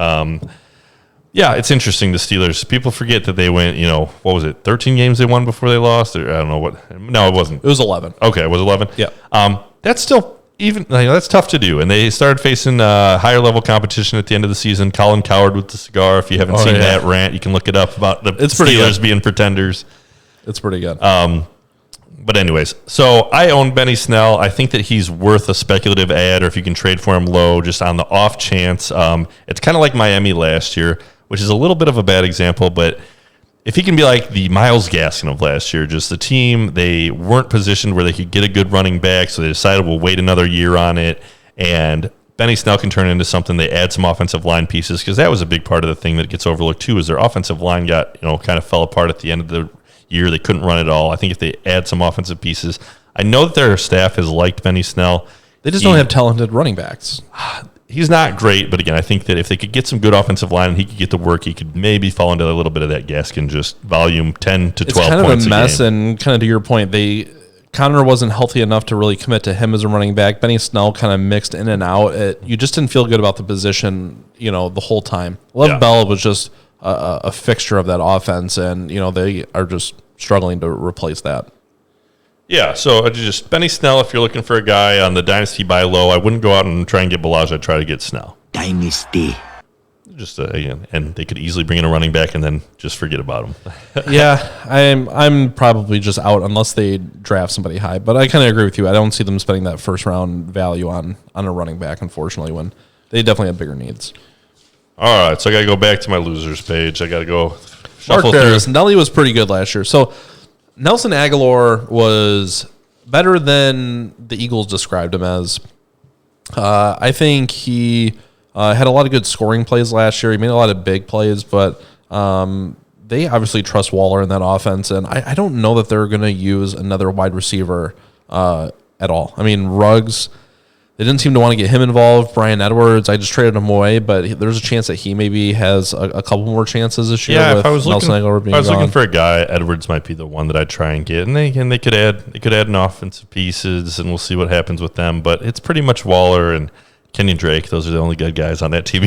Yeah, it's interesting. The Steelers. People forget that they went. What was it? 13 games they won before they lost. Or I don't know what. No, it wasn't. It was 11. Okay, it was 11. Yeah. That's still. Even that's tough to do, and they started facing higher level competition at the end of the season. Colin Cowherd with the cigar. If you haven't seen that rant, you can look it up about the Steelers being pretenders. It's pretty good. But anyways, so I own Benny Snell. I think that he's worth a speculative ad, or if you can trade for him low, just on the off chance. It's kind of like Miami last year, which is a little bit of a bad example, but if he can be like the Myles Gaskin of last year, just the team, they weren't positioned where they could get a good running back, so they decided we'll wait another year on it, and Benny Snell can turn into something. They add some offensive line pieces, because that was a big part of the thing that gets overlooked too, is their offensive line got, kind of fell apart at the end of the year. They couldn't run it all. I think if they add some offensive pieces, I know that their staff has liked Benny Snell. They just don't have talented running backs. He's not great, but again, I think that if they could get some good offensive line and he could get to work, he could maybe fall into a little bit of that Gaskin, just volume 10 to 12 points a game. It's kind of a mess, and kind of to your point, Connor wasn't healthy enough to really commit to him as a running back. Benny Snell kind of mixed in and out. You just didn't feel good about the position, the whole time. Bell was just a fixture of that offense, and, they are just struggling to replace that. Yeah, so just Benny Snell, if you're looking for a guy on the Dynasty buy low, I wouldn't go out and try and get Ballage. I'd try to get Snell. Dynasty. Just, again, and they could easily bring in a running back and then just forget about him. Yeah, I'm probably just out unless they draft somebody high. But I kind of agree with you. I don't see them spending that first-round value on a running back, unfortunately, when they definitely have bigger needs. All right, so I got to go back to my losers page. I got to go shuffle Mark Barris. Nelly was pretty good last year. So Nelson Aguilar was better than the Eagles described him as. I think he had a lot of good scoring plays last year. He made a lot of big plays, but they obviously trust Waller in that offense, and I don't know that they're going to use another wide receiver at all. I mean, Ruggs, they didn't seem to want to get him involved. Brian Edwards, I just traded him away, but there's a chance that he maybe has a couple more chances this year. Yeah, with if I was looking looking for a guy, Edwards might be the one that I'd try and get, and they could add an offensive pieces, and we'll see what happens with them. But it's pretty much Waller and Kenyan Drake. Those are the only good guys on that team.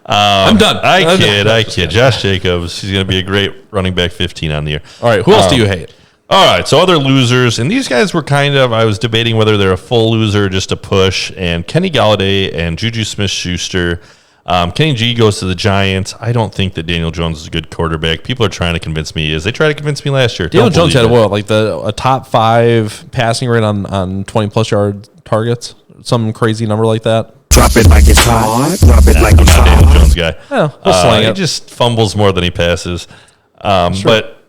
I'm done. I kid. Josh Jacobs, he's going to be a great running back 15 on the year. All right, who else do you hate? All right, so other losers, and these guys were I was debating whether they're a full loser or just a push, and Kenny Galladay and Juju Smith-Schuster. Kenny G goes to the Giants. I don't think that Daniel Jones is a good quarterback. People are trying to convince me he is. They tried to convince me last year. Daniel Jones had a top 5 passing rate on 20-plus yard targets, some crazy number like that. Drop it like it's hot. Drop it like it's hot. I'm not a Daniel Jones guy. Yeah, he just fumbles more than he passes. Sure. But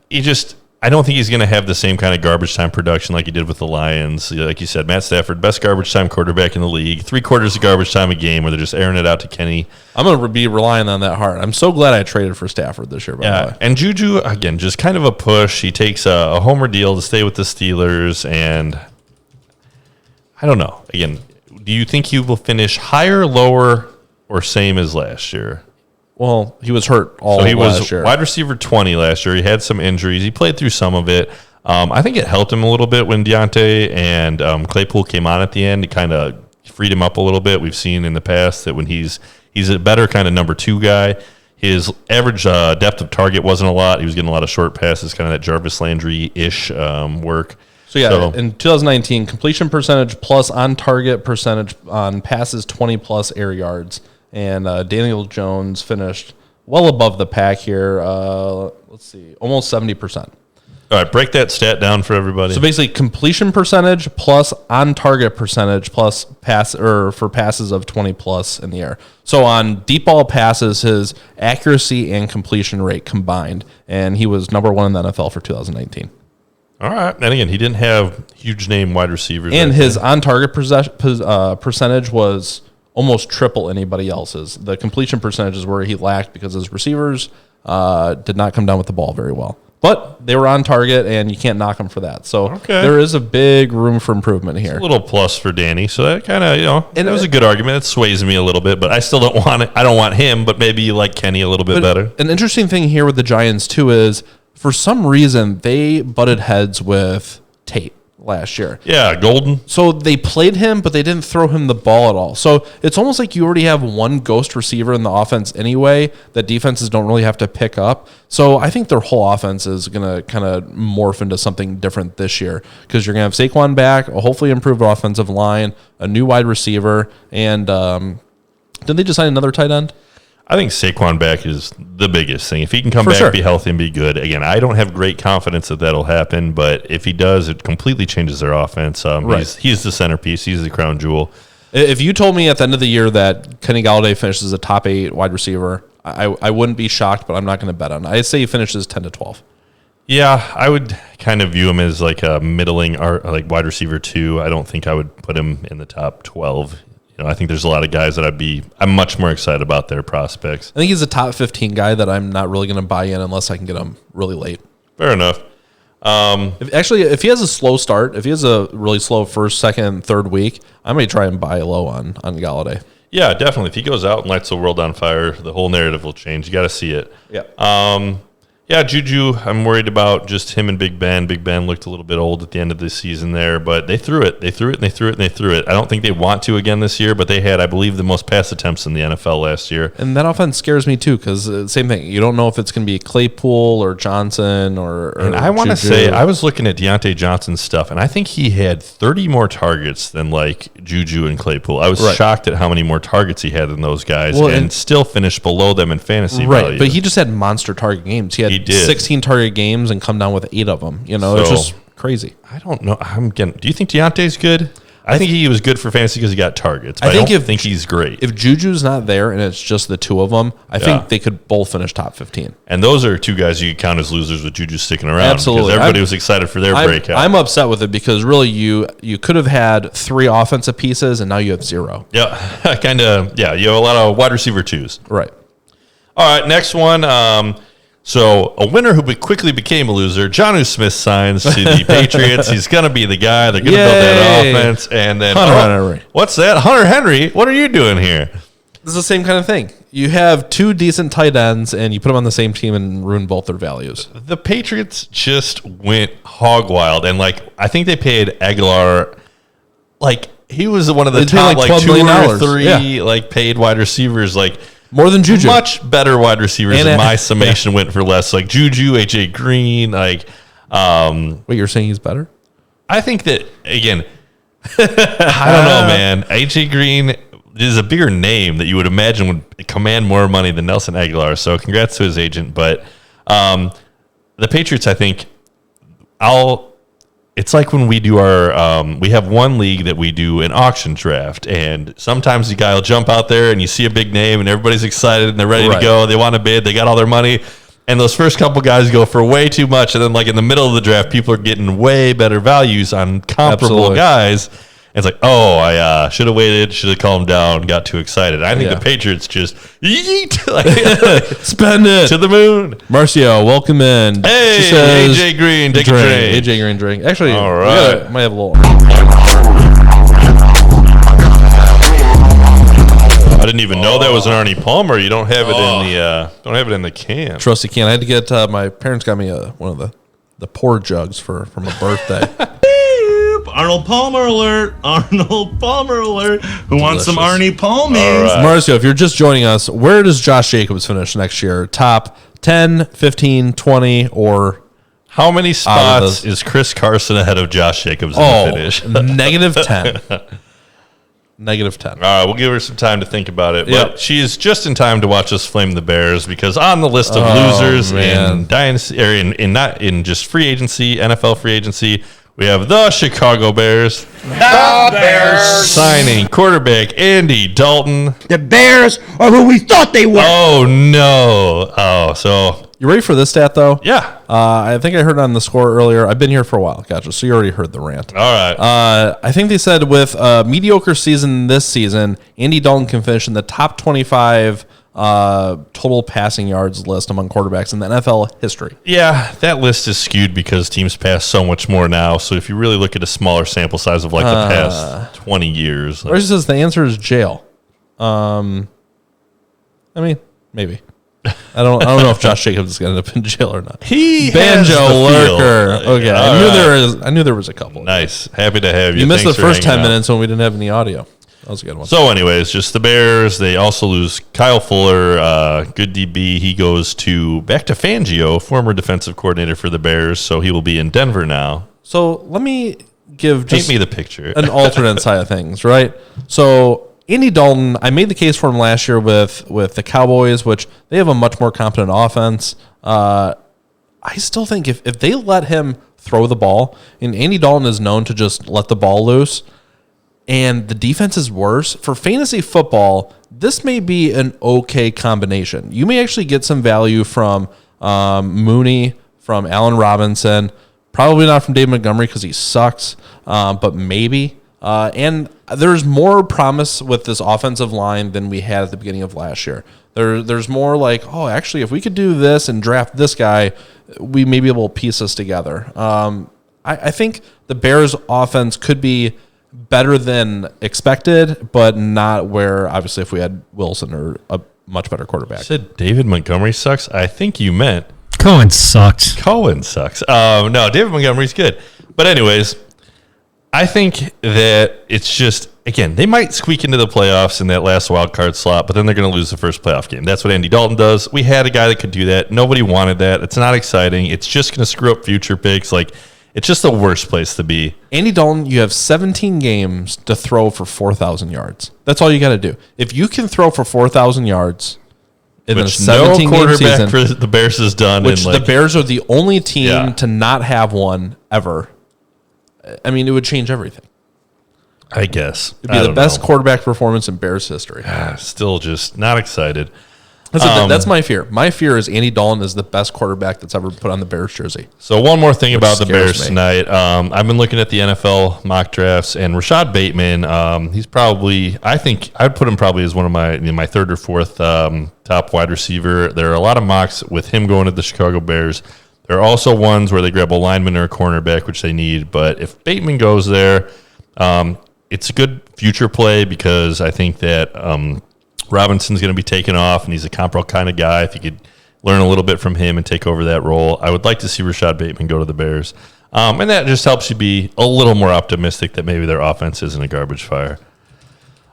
I don't think he's going to have the same kind of garbage time production like he did with the Lions. Like you said, Matt Stafford, best garbage time quarterback in the league. 3/4 of garbage time a game where they're just airing it out to Kenny. I'm going to be relying on that hard. I'm so glad I traded for Stafford this year, by the way. And Juju, again, just kind of a push. He takes a homer deal to stay with the Steelers, and I don't know. Again, do you think he will finish higher, lower, or same as last year? Well, he was hurt all last year. So he was wide receiver 20 last year. He had some injuries. He played through some of it. I think it helped him a little bit when Deontay and Claypool came on at the end. It kind of freed him up a little bit. We've seen in the past that when he's a better kind of number 2 guy. His average depth of target wasn't a lot. He was getting a lot of short passes, kind of that Jarvis Landry-ish work. So, in 2019, completion percentage plus on-target percentage on passes 20-plus air yards. And Daniel Jones finished well above the pack here. Let's see, almost 70%. All right, break that stat down for everybody. So basically, completion percentage plus on target percentage plus for passes of 20 plus in the air. So on deep ball passes, his accuracy and completion rate combined, and he was number 1 in the NFL for 2019. All right, and again, he didn't have huge name wide receivers, and his on target percentage was almost triple anybody else's. The completion percentage is where he lacked because his receivers did not come down with the ball very well. But they were on target, and you can't knock them for that. So there is a big room for improvement here. It's a little plus for Danny. So that kind of, and it was a good argument. It sways me a little bit, but I still don't want it. I don't want him, but maybe you like Kenny a little bit better. An interesting thing here with the Giants, too, is for some reason they butted heads with Tate last year. Yeah, Golden. So they played him, but they didn't throw him the ball at all. So it's almost like you already have one ghost receiver in the offense anyway that defenses don't really have to pick up. So I think their whole offense is going to kind of morph into something different this year because you're going to have Saquon back, a hopefully improved offensive line, a new wide receiver, and did they just sign another tight end? I think Saquon back is the biggest thing. If he can come back, be healthy, and be good. Again, I don't have great confidence that that'll happen, but if he does, it completely changes their offense. He's the centerpiece. He's the crown jewel. If you told me at the end of the year that Kenny Golladay finishes a top 8 wide receiver, I wouldn't be shocked, but I'm not going to bet on it. I'd say he finishes 10 to 12. Yeah, I would kind of view him as like a middling like wide receiver 2. I don't think I would put him in the top 12. I think there's a lot of guys that I'm much more excited about their prospects. I think he's a top 15 guy that I'm not really going to buy in unless I can get him really late. Fair enough. If he has a slow start, if he has a really slow first, second, third week, I may try and buy low on Golladay. Yeah, definitely. If he goes out and lights the world on fire, the whole narrative will change. You got to see it. Yeah. Yeah, Juju, I'm worried about just him and Big Ben. Big Ben looked a little bit old at the end of the season there, but they threw it. They threw it, and they threw it, and they threw it. I don't think they want to again this year, but they had, I believe, the most pass attempts in the NFL last year. And that offense scares me, too, because same thing. You don't know if it's going to be Claypool or Johnson or And I want to say, I was looking at Deontay Johnson's stuff, and I think he had 30 more targets than, like, Juju and Claypool. I was shocked at how many more targets he had than those guys, and still finished below them in fantasy value. But he just had monster target games. He had 16 target games and come down with 8 of them. It's just crazy. I don't know. Do you think Deontay's good? I think he was good for fantasy because he got targets. But I don't think he's great. If Juju's not there and it's just the two of them, I think they could both finish top 15. And those are two guys you count as losers with Juju sticking around. Absolutely. Because everybody was excited for their breakout. I'm upset with it because really you could have had 3 offensive pieces and now you have 0. Yeah, kind of. Yeah, you have a lot of wide receiver 2s. Right. All right, next one. So a winner who quickly became a loser, Jonnu Smith signs to the Patriots. He's going to be the guy. They're going to build that offense. And then Hunter Henry. What's that? Hunter Henry? What are you doing here? This is the same kind of thing. You have 2 decent tight ends, and you put them on the same team and ruin both their values. The Patriots just went hog wild. And, I think they paid Eckler, he was one of the top, $2 or 3, paid wide receivers, more than Juju. Much better wide receivers than my summation went for less. Like Juju, AJ Green. Wait, you're saying he's better? I think that, again, I don't know, man. AJ Green is a bigger name that you would imagine would command more money than Nelson Aguilar. So congrats to his agent. But the Patriots, I think, it's like when we do our, we have one league that we do an auction draft, and sometimes the guy will jump out there and you see a big name and everybody's excited and they're ready to go. They want to bid. They got all their money. And those first couple guys go for way too much. And then in the middle of the draft, people are getting way better values on comparable guys. And it's like, I should have waited, should have calmed down, got too excited. I think the Patriots just yeet, spend it to the moon. Marcio, welcome in. Hey, says, AJ Green, take a drink. AJ Green, drink. Actually, all right. Might have a little. I didn't even know that was an Arnie Palmer. You don't have it in the can. Trusty can. I had to get my parents got me one of the pour jugs for my birthday. Arnold Palmer alert. Arnold Palmer alert. Who wants some Arnie Palmies? Right. Marcio, if you're just joining us, where does Josh Jacobs finish next year? Top 10, 15, 20, or how many spots is Chris Carson ahead of Josh Jacobs in the finish? -10. -10. All right, we'll give her some time to think about it. But she is just in time to watch us flame the Bears because on the list of losers in dynasty or in just free agency, NFL free agency, we have the Chicago Bears. The Bears. Signing quarterback Andy Dalton. The Bears are who we thought they were. Oh, no. Oh, so. You ready for this stat, though? Yeah. I think I heard on the score earlier. I've been here for a while. Gotcha. So you already heard the rant. All right. I think they said with a mediocre season this season, Andy Dalton can finish in the top 25 total passing yards list among quarterbacks in the NFL history. Yeah, that list is skewed because teams pass so much more now. So if you really look at a smaller sample size of like the past 20 years. Or it says the answer is jail. I mean, maybe. I don't know if Josh Jacobs is going to end up in jail or not. He Banjo has the lurker. feel. Okay, I knew there was a couple. Nice. Happy to have you. You missed Thanks the for first 10 hanging out. minutes when we didn't have any audio. That was a good one. So anyways, just the Bears. They also lose Kyle Fuller, good DB. He goes back to Fangio, former defensive coordinator for the Bears. So he will be in Denver now. So let me give Paint me the picture. an alternate side of things, right? So Andy Dalton, I made the case for him last year with the Cowboys, which they have a much more competent offense. I still think if they let him throw the ball, and Andy Dalton is known to just let the ball loose, and the defense is worse, for fantasy football, this may be an okay combination. You may actually get some value from Mooney, from Allen Robinson, probably not from Dave Montgomery because he sucks, but maybe. And there's more promise with this offensive line than we had at the beginning of last year. There's more like, oh, actually, if we could do this and draft this guy, we may be able to piece this together. I think the Bears' offense could be better than expected, but not where, obviously, if we had Wilson or a much better quarterback. You said David Montgomery sucks? I think you meant Cohen sucks. Cohen sucks. No, David Montgomery's good. But anyways, I think that it's just, again, they might squeak into the playoffs in that last wild card slot, but then they're going to lose the first playoff game. That's what Andy Dalton does. We had a guy that could do that. Nobody wanted that. It's not exciting. It's just going to screw up future picks. Like, it's just the worst place to be. Andy Dalton, you have 17 games to throw for 4,000 yards. That's all you got to do. If you can throw for 4,000 yards in a 17-game season, for the Bears has done. Which the Bears are the only team to not have one ever. I mean, it would change everything. I guess. It'd be the best quarterback performance in Bears history. Still just not excited. That's my fear. My fear is Andy Dalton is the best quarterback that's ever put on the Bears jersey. So one more thing about the Bears tonight. I've been looking at the NFL mock drafts, and Rashad Bateman, he's probably, I think I'd put him probably as one of my third or fourth top wide receiver. There are a lot of mocks with him going to the Chicago Bears. There are also ones where they grab a lineman or a cornerback, which they need. But if Bateman goes there, it's a good future play because I think that Robinson's going to be taken off, and he's a comparable kind of guy. If you could learn a little bit from him and take over that role, I would like to see Rashad Bateman go to the Bears. And that just helps you be a little more optimistic that maybe their offense isn't a garbage fire.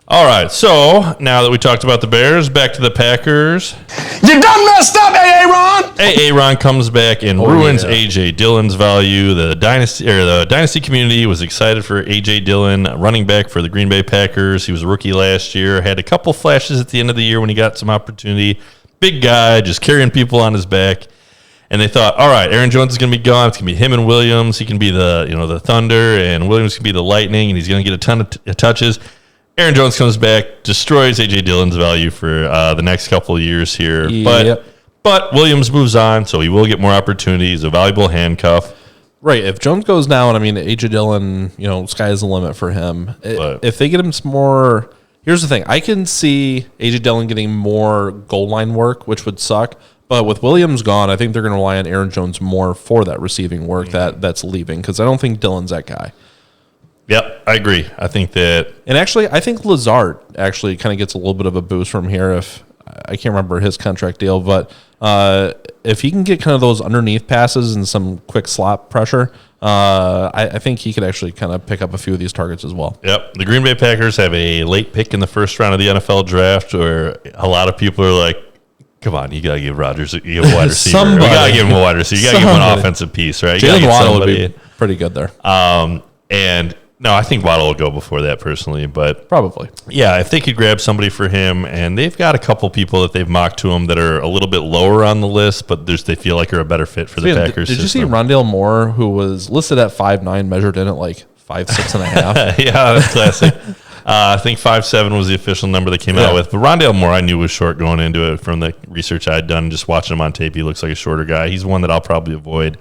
All right, so now that we talked about the Bears, back to the Packers. You done messed up, Aaron! Aaron comes back and ruins A.J. Dillon's value. The dynasty community was excited for A.J. Dillon, running back for the Green Bay Packers. He was a rookie last year, had a couple flashes at the end of the year when he got some opportunity. Big guy, just carrying people on his back. And they thought, all right, Aaron Jones is going to be gone. It's going to be him and Williams. He can be the Thunder, and Williams can be the Lightning, and he's going to get a ton of touches. Aaron Jones comes back, destroys A.J. Dillon's value for the next couple of years here. But Williams moves on, so he will get more opportunities, a valuable handcuff. Right. If Jones goes down, I mean, A.J. Dillon, sky is the limit for him. If they get him some more... Here's the thing. I can see A.J. Dillon getting more goal line work, which would suck. But with Williams gone, I think they're going to rely on Aaron Jones more for that receiving work that's leaving, because I don't think Dillon's that guy. Yep, I agree. I think that... And actually, I think Lazard actually kind of gets a little bit of a boost from here. If I can't remember his contract deal, but if he can get kind of those underneath passes and some quick slot pressure, I think he could actually kind of pick up a few of these targets as well. Yep. The Green Bay Packers have a late pick in the first round of the NFL draft where a lot of people are like, come on, you got to give Rodgers a wide receiver. We got to give him a wide receiver. You got to give him an offensive piece, right? Jalen Waddle would be pretty good there. And No, I think Waddle will go before that personally, but Probably. yeah, if they could grab somebody for him, and they've got a couple people that they've mocked to him that are a little bit lower on the list, but they feel like are a better fit for the Packers. Did you see Rondale Moore, who was listed at 5'9", measured in at like 5'6.5"? Yeah, that's classic. I think 5'7" was the official number they came out with. But Rondale Moore, I knew was short going into it from the research I had done. Just watching him on tape, he looks like a shorter guy. He's one that I'll probably avoid.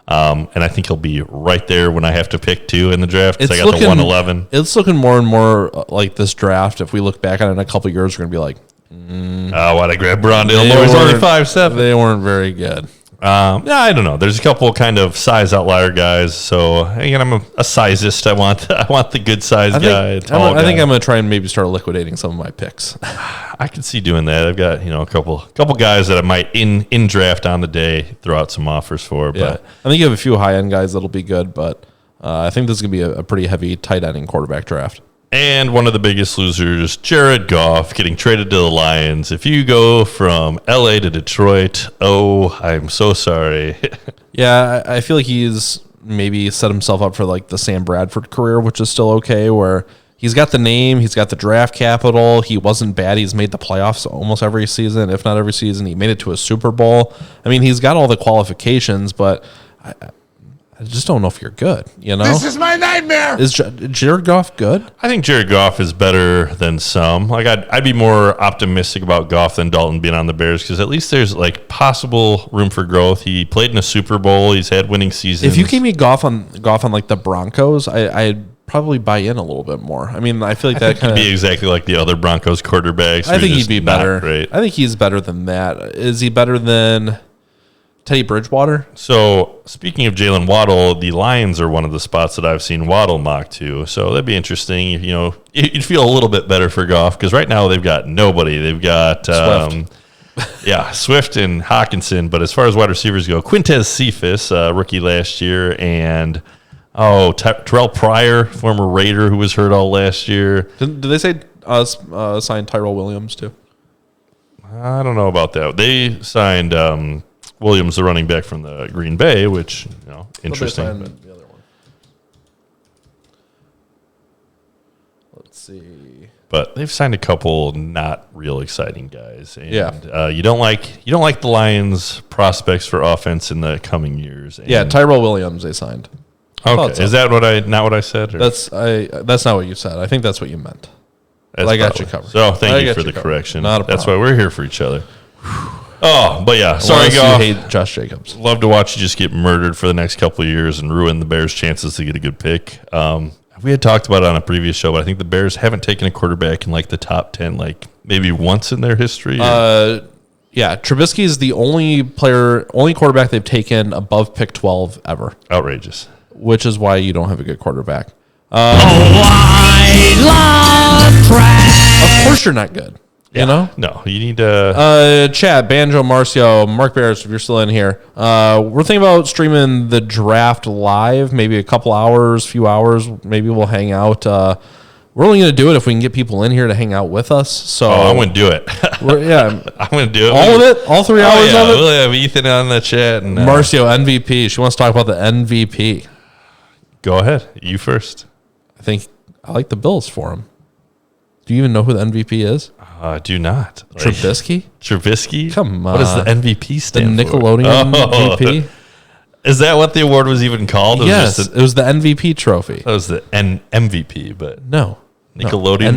And I think he'll be right there when I have to pick 2 in the draft. I got the 111. It's looking more and more like this draft. If we look back on it in a couple of years, we're going to be like, why'd I grab Rondale Moore? He's only 5'7". They weren't very good. Yeah, I don't know. There's a couple kind of size outlier guys. So again, I'm a sizist. I want the good size guy. I think I'm going to try and maybe start liquidating some of my picks. I could see doing that. I've got a couple guys that I might in draft on the day throw out some offers for. But I think you have a few high end guys that'll be good. But I think this is going to be a pretty heavy tight end and quarterback draft. And one of the biggest losers, Jared Goff, getting traded to the Lions. If you go from L.A. to Detroit, I'm so sorry. Yeah, I feel like he's maybe set himself up for like the Sam Bradford career, which is still okay, where he's got the name, he's got the draft capital, he wasn't bad, he's made the playoffs almost every season, if not every season. He made it to a Super Bowl. I mean, he's got all the qualifications, but I just don't know if you're good, This is my nightmare. Is Jared Goff good? I think Jared Goff is better than some. Like I'd be more optimistic about Goff than Dalton being on the Bears because at least there's like possible room for growth. He played in a Super Bowl. He's had winning seasons. If you gave me Goff on like the Broncos, I'd probably buy in a little bit more. I mean, I feel like that could be exactly like the other Broncos quarterbacks. I think he'd be better. Great. I think he's better than that. Is he better than Teddy Bridgewater? So, speaking of Jalen Waddle, the Lions are one of the spots that I've seen Waddle mocked to. So, that'd be interesting. You'd feel a little bit better for Goff because right now they've got nobody. They've got Swift and Hawkinson. But as far as wide receivers go, Quintez Cephas, rookie last year, and Terrell Pryor, former Raider who was hurt all last year. Did they say signed Tyrell Williams too? I don't know about that. They signed Williams, the running back from the Green Bay, which, interesting. The other one. Let's see. But they've signed a couple not real exciting guys. And, you don't like the Lions' prospects for offense in the coming years. And Tyrell Williams they signed. Okay, is that not what I said? Or? That's not what you said. I think that's what you meant. But I got you covered. So thank you for the correction. Not a problem. That's why we're here for each other. But yeah, sorry, Goff. You hate Josh Jacobs. Love to watch you just get murdered for the next couple of years and ruin the Bears' chances to get a good pick. We had talked about it on a previous show, but I think the Bears haven't taken a quarterback in like the top 10, like maybe once in their history. Trubisky is the only quarterback they've taken above pick 12 ever. Outrageous. Which is why you don't have a good quarterback. I love trash. Of course you're not good. No, you need to. Chad, Banjo, Marcio, Mark Bears, if you're still in here, we're thinking about streaming the draft live, maybe a couple hours, few hours. Maybe we'll hang out. We're only going to do it if we can get people in here to hang out with us. So I'm going to do it. I'm going to do it. All of it? All 3 hours of it? We'll have Ethan on the chat. And, Marcio, MVP. She wants to talk about the MVP. Go ahead. You first. I like the Bills for him. Do you even know who the MVP is? Do not. Trubisky? Trubisky? Come on. What does the MVP stand for? The Nickelodeon MVP? Is that what the award was even called? Yes, it was the MVP trophy. That was the MVP, but no. Nickelodeon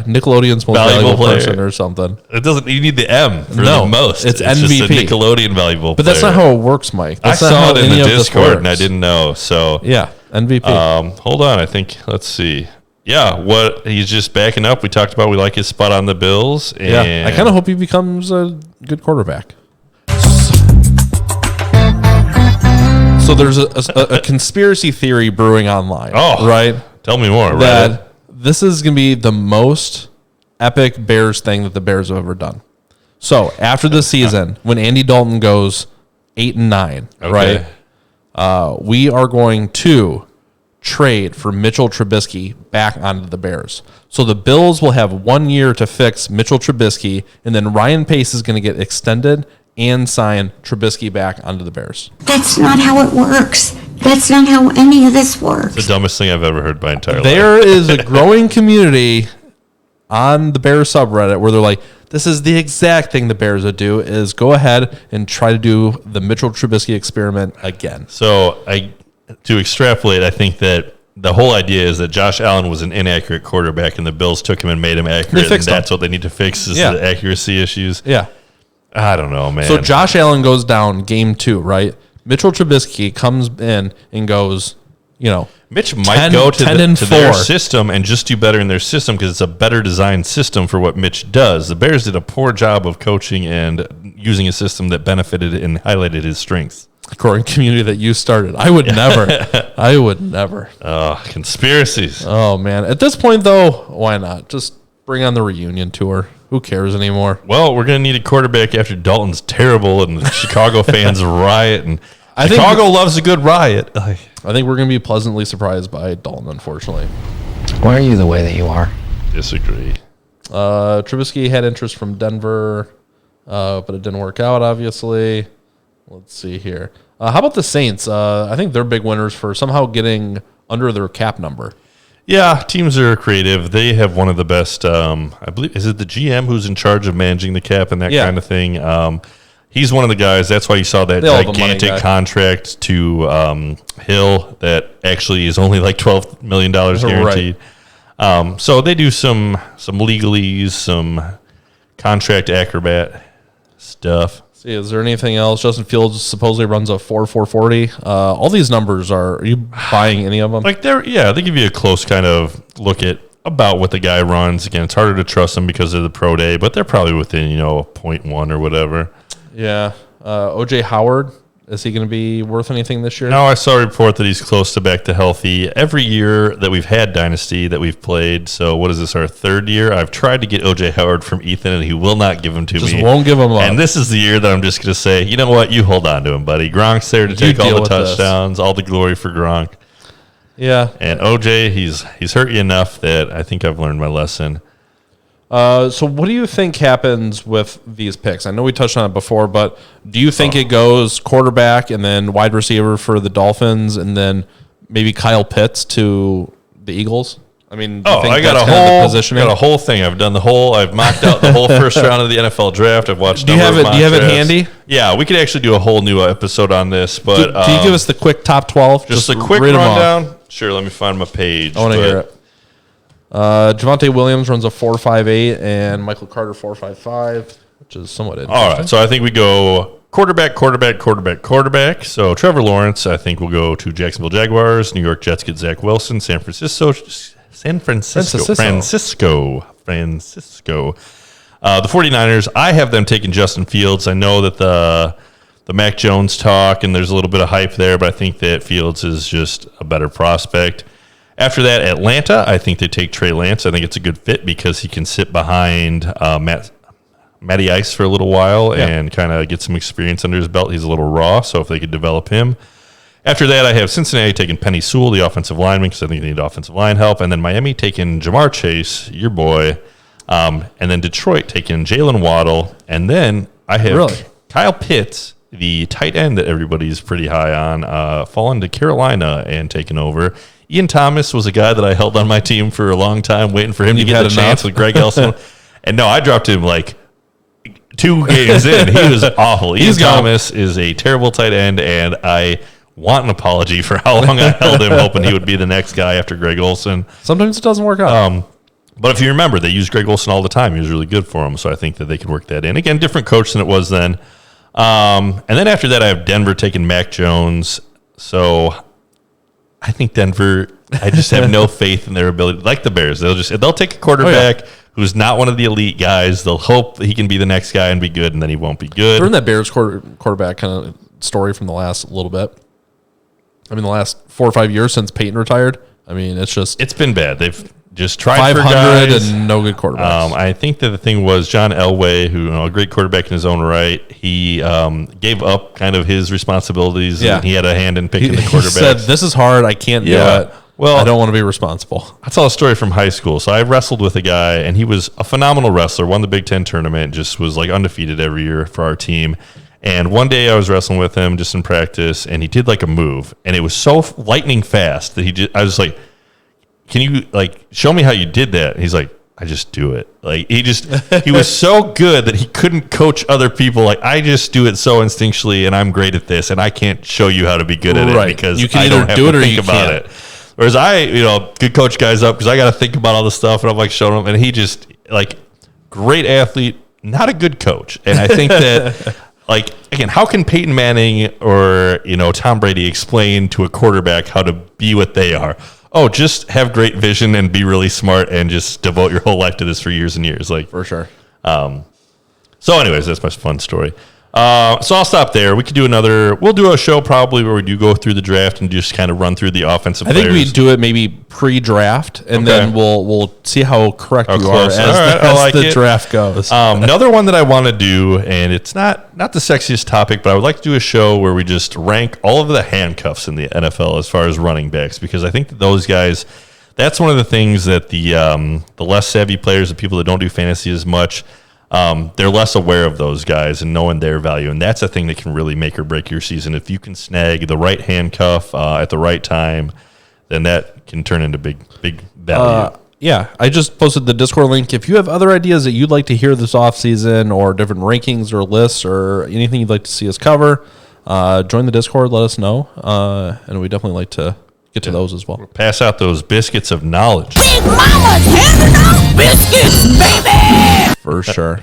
Nickelodeon's most valuable person or something. It doesn't. You need the M for the most. It's MVP. Just a Nickelodeon valuable but player. that's not how it works, Mike. That's I saw it in the Discord and I didn't know. So MVP. Hold on. I think. Let's see. Yeah, what he's just backing up. We talked about we like his spot on the Bills. And I kind of hope he becomes a good quarterback. So there's a conspiracy theory brewing online. Right? Tell me more. That this is going to be the most epic Bears thing that the Bears have ever done. So after the season, when Andy Dalton goes 8-9, right? We are going to trade for Mitchell Trubisky back onto the Bears. So the Bills will have 1 year to fix Mitchell Trubisky, and then Ryan Pace is going to get extended and sign Trubisky back onto the Bears. That's not how it works. That's not how any of this works. It's the dumbest thing I've ever heard my entire life. There is a growing community on the Bears subreddit where they're like, this is the exact thing the Bears would do, is go ahead and try to do the Mitchell Trubisky experiment again. So to extrapolate, I think that the whole idea is that Josh Allen was an inaccurate quarterback and the Bills took him and made him accurate. And that's what they need to fix is the accuracy issues. Yeah. I don't know, man. So Josh Allen goes down game 2, right? Mitchell Trubisky comes in and goes, Mitch might go to their system and just do better in their system because it's a better designed system for what Mitch does. The Bears did a poor job of coaching and using a system that benefited and highlighted his strengths. Growing community that you started. I would never. I would never. Conspiracies. Oh, man. At this point, though, why not? Just bring on the reunion tour. Who cares anymore? Well, we're going to need a quarterback after Dalton's terrible and the Chicago fans riot. And Chicago loves a good riot. I think we're going to be pleasantly surprised by Dalton, unfortunately. Why are you the way that you are? Disagree. Trubisky had interest from Denver, but it didn't work out, obviously. Let's see here. How about the Saints? I think they're big winners for somehow getting under their cap number. Yeah, teams are creative. They have one of the best, I believe, is it the GM who's in charge of managing the cap and that kind of thing? He's one of the guys. That's why you saw that gigantic contract to Hill that actually is only like $12 million guaranteed. Right. So they do some legalese, some contract acrobat stuff. See, is there anything else? Justin Fields supposedly runs a 4.40. All these numbers are you buying any of them? Like they give you a close kind of look at about what the guy runs. Again, it's harder to trust them because of the pro day, but they're probably within 0.1 or whatever. Yeah. OJ Howard, is he going to be worth anything this year? No, I saw a report that he's close to back to healthy. Every year that we've had Dynasty that we've played, so what is this, our third year? I've tried to get OJ Howard from Ethan, and he will not give him to me. Just won't give him up. And this is the year that I'm just going to say, you know what? You hold on to him, buddy. Gronk's there to take all the touchdowns, all the glory for Gronk. Yeah. And OJ, he's hurt you enough that I think I've learned my lesson. So what do you think happens with these picks? I know we touched on it before, but do you think it goes quarterback and then wide receiver for the Dolphins and then maybe Kyle Pitts to the Eagles? I mean, I got a whole thing. I've mocked out the whole first round of the NFL draft. I've watched. Do you have it handy? Yeah, we could actually do a whole new episode on this. But can you give us the quick top 12? Just a quick rundown. Sure. Let me find my page. I want to hear it. Javonte Williams runs a 4.58 and Michael Carter 4.55, which is somewhat interesting. All right, so I think we go quarterback. So Trevor Lawrence, I think we'll go to Jacksonville Jaguars. New York Jets get Zach Wilson. San Francisco. The 49ers, I have them taking Justin Fields. I know that the Mac Jones talk and there's a little bit of hype there, but I think that Fields is just a better prospect. After that, Atlanta, I think they take Trey Lance. I think it's a good fit because he can sit behind Matty Ice for a little while and kind of get some experience under his belt. He's a little raw, so if they could develop him. After that, I have Cincinnati taking Penny Sewell, the offensive lineman, because I think they need offensive line help. And then Miami taking Jamar Chase, your boy. And then Detroit taking Jalen Waddle. And then I have Kyle Pitts, the tight end that everybody's pretty high on, falling to Carolina and taking over. Ian Thomas was a guy that I held on my team for a long time, waiting for him to get a chance with Greg Elson. And no, I dropped him like 2 games in. He was awful. Ian Thomas is a terrible tight end, and I want an apology for how long I held him, hoping he would be the next guy after Greg Olsen. Sometimes it doesn't work out. But if you remember, they used Greg Olsen all the time. He was really good for them, so I think that they could work that in. Again, different coach than it was then. And then after that, I have Denver taking Mac Jones. So I think Denver, I just have no faith in their ability. Like the Bears, they'll take a quarterback who's not one of the elite guys. They'll hope that he can be the next guy and be good, and then he won't be good. They're in that Bears quarterback kind of story from the last little bit. I mean, the last 4 or 5 years since Peyton retired. I mean, it's been bad. They've just tried 500 for guys. And no good quarterbacks. I think that the thing was John Elway, who a great quarterback in his own right. He gave up kind of his responsibilities, and he had a hand in picking the quarterback. He said, "This is hard. I can't do it. Well, I don't want to be responsible." I'll tell a story from high school. So I wrestled with a guy, and he was a phenomenal wrestler. Won the Big Ten tournament. Just was like undefeated every year for our team. And one day I was wrestling with him just in practice, and he did like a move, and it was so lightning fast that I was like, "Can you like show me how you did that?" And he's like, "I just do it." Like he was so good that he couldn't coach other people. Like, I just do it so instinctually, and I'm great at this, and I can't show you how to be good at it because you can I don't either have do it to or think you about can't. it. Whereas I, could coach guys up because I got to think about all the stuff, and I'm like showing him, and he just like great athlete, not a good coach. And I think that like again, how can Peyton Manning or Tom Brady explain to a quarterback how to be what they are? Oh, just have great vision and be really smart and just devote your whole life to this for years and years. Like, For sure. So anyways, that's my fun story. So I'll stop there. We could do we'll do a show probably where we do go through the draft and just kind of run through the offensive players. I think we do it maybe pre-draft, and then we'll see how correct you are as the draft goes. Another one that I want to do, and it's not the sexiest topic, but I would like to do a show where we just rank all of the handcuffs in the NFL as far as running backs, because I think that those guys, that's one of the things that the less savvy players, the people that don't do fantasy as much, they're less aware of those guys and knowing their value. And that's a thing that can really make or break your season. If you can snag the right handcuff at the right time, then that can turn into big value. Yeah, I just posted the Discord link. If you have other ideas that you'd like to hear this offseason, or different rankings or lists or anything you'd like to see us cover, join the Discord, let us know. And we definitely like to get to those as well. Pass out those biscuits of knowledge. Big Mama's handing out biscuits, baby! For sure.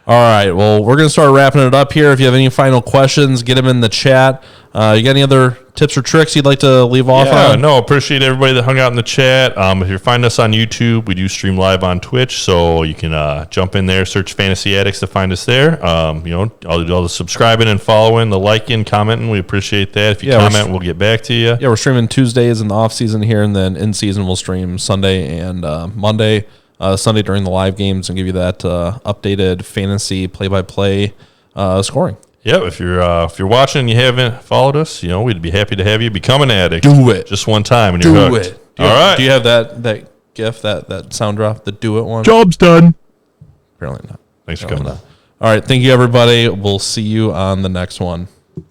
All right. Well, we're going to start wrapping it up here. If you have any final questions, get them in the chat. You got any other tips or tricks you'd like to leave off on? No, appreciate everybody that hung out in the chat. If you're finding us on YouTube, we do stream live on Twitch, so you can jump in there, search Fantasy Addicts to find us there. All the subscribing and following, the liking, commenting, we appreciate that. If you comment, we'll get back to you. Yeah, we're streaming Tuesdays in the off season here, and then in season we'll stream Sunday and Monday. Sunday during the live games, and give you that updated fantasy play-by-play scoring. Yeah, if you're watching and you haven't followed us, we'd be happy to have you become an addict. Do it just one time, and you're hooked. All right. Do you have that GIF, that sound drop, the do it one? Job's done. Apparently not. Thanks for coming on. All right, thank you everybody. We'll see you on the next one.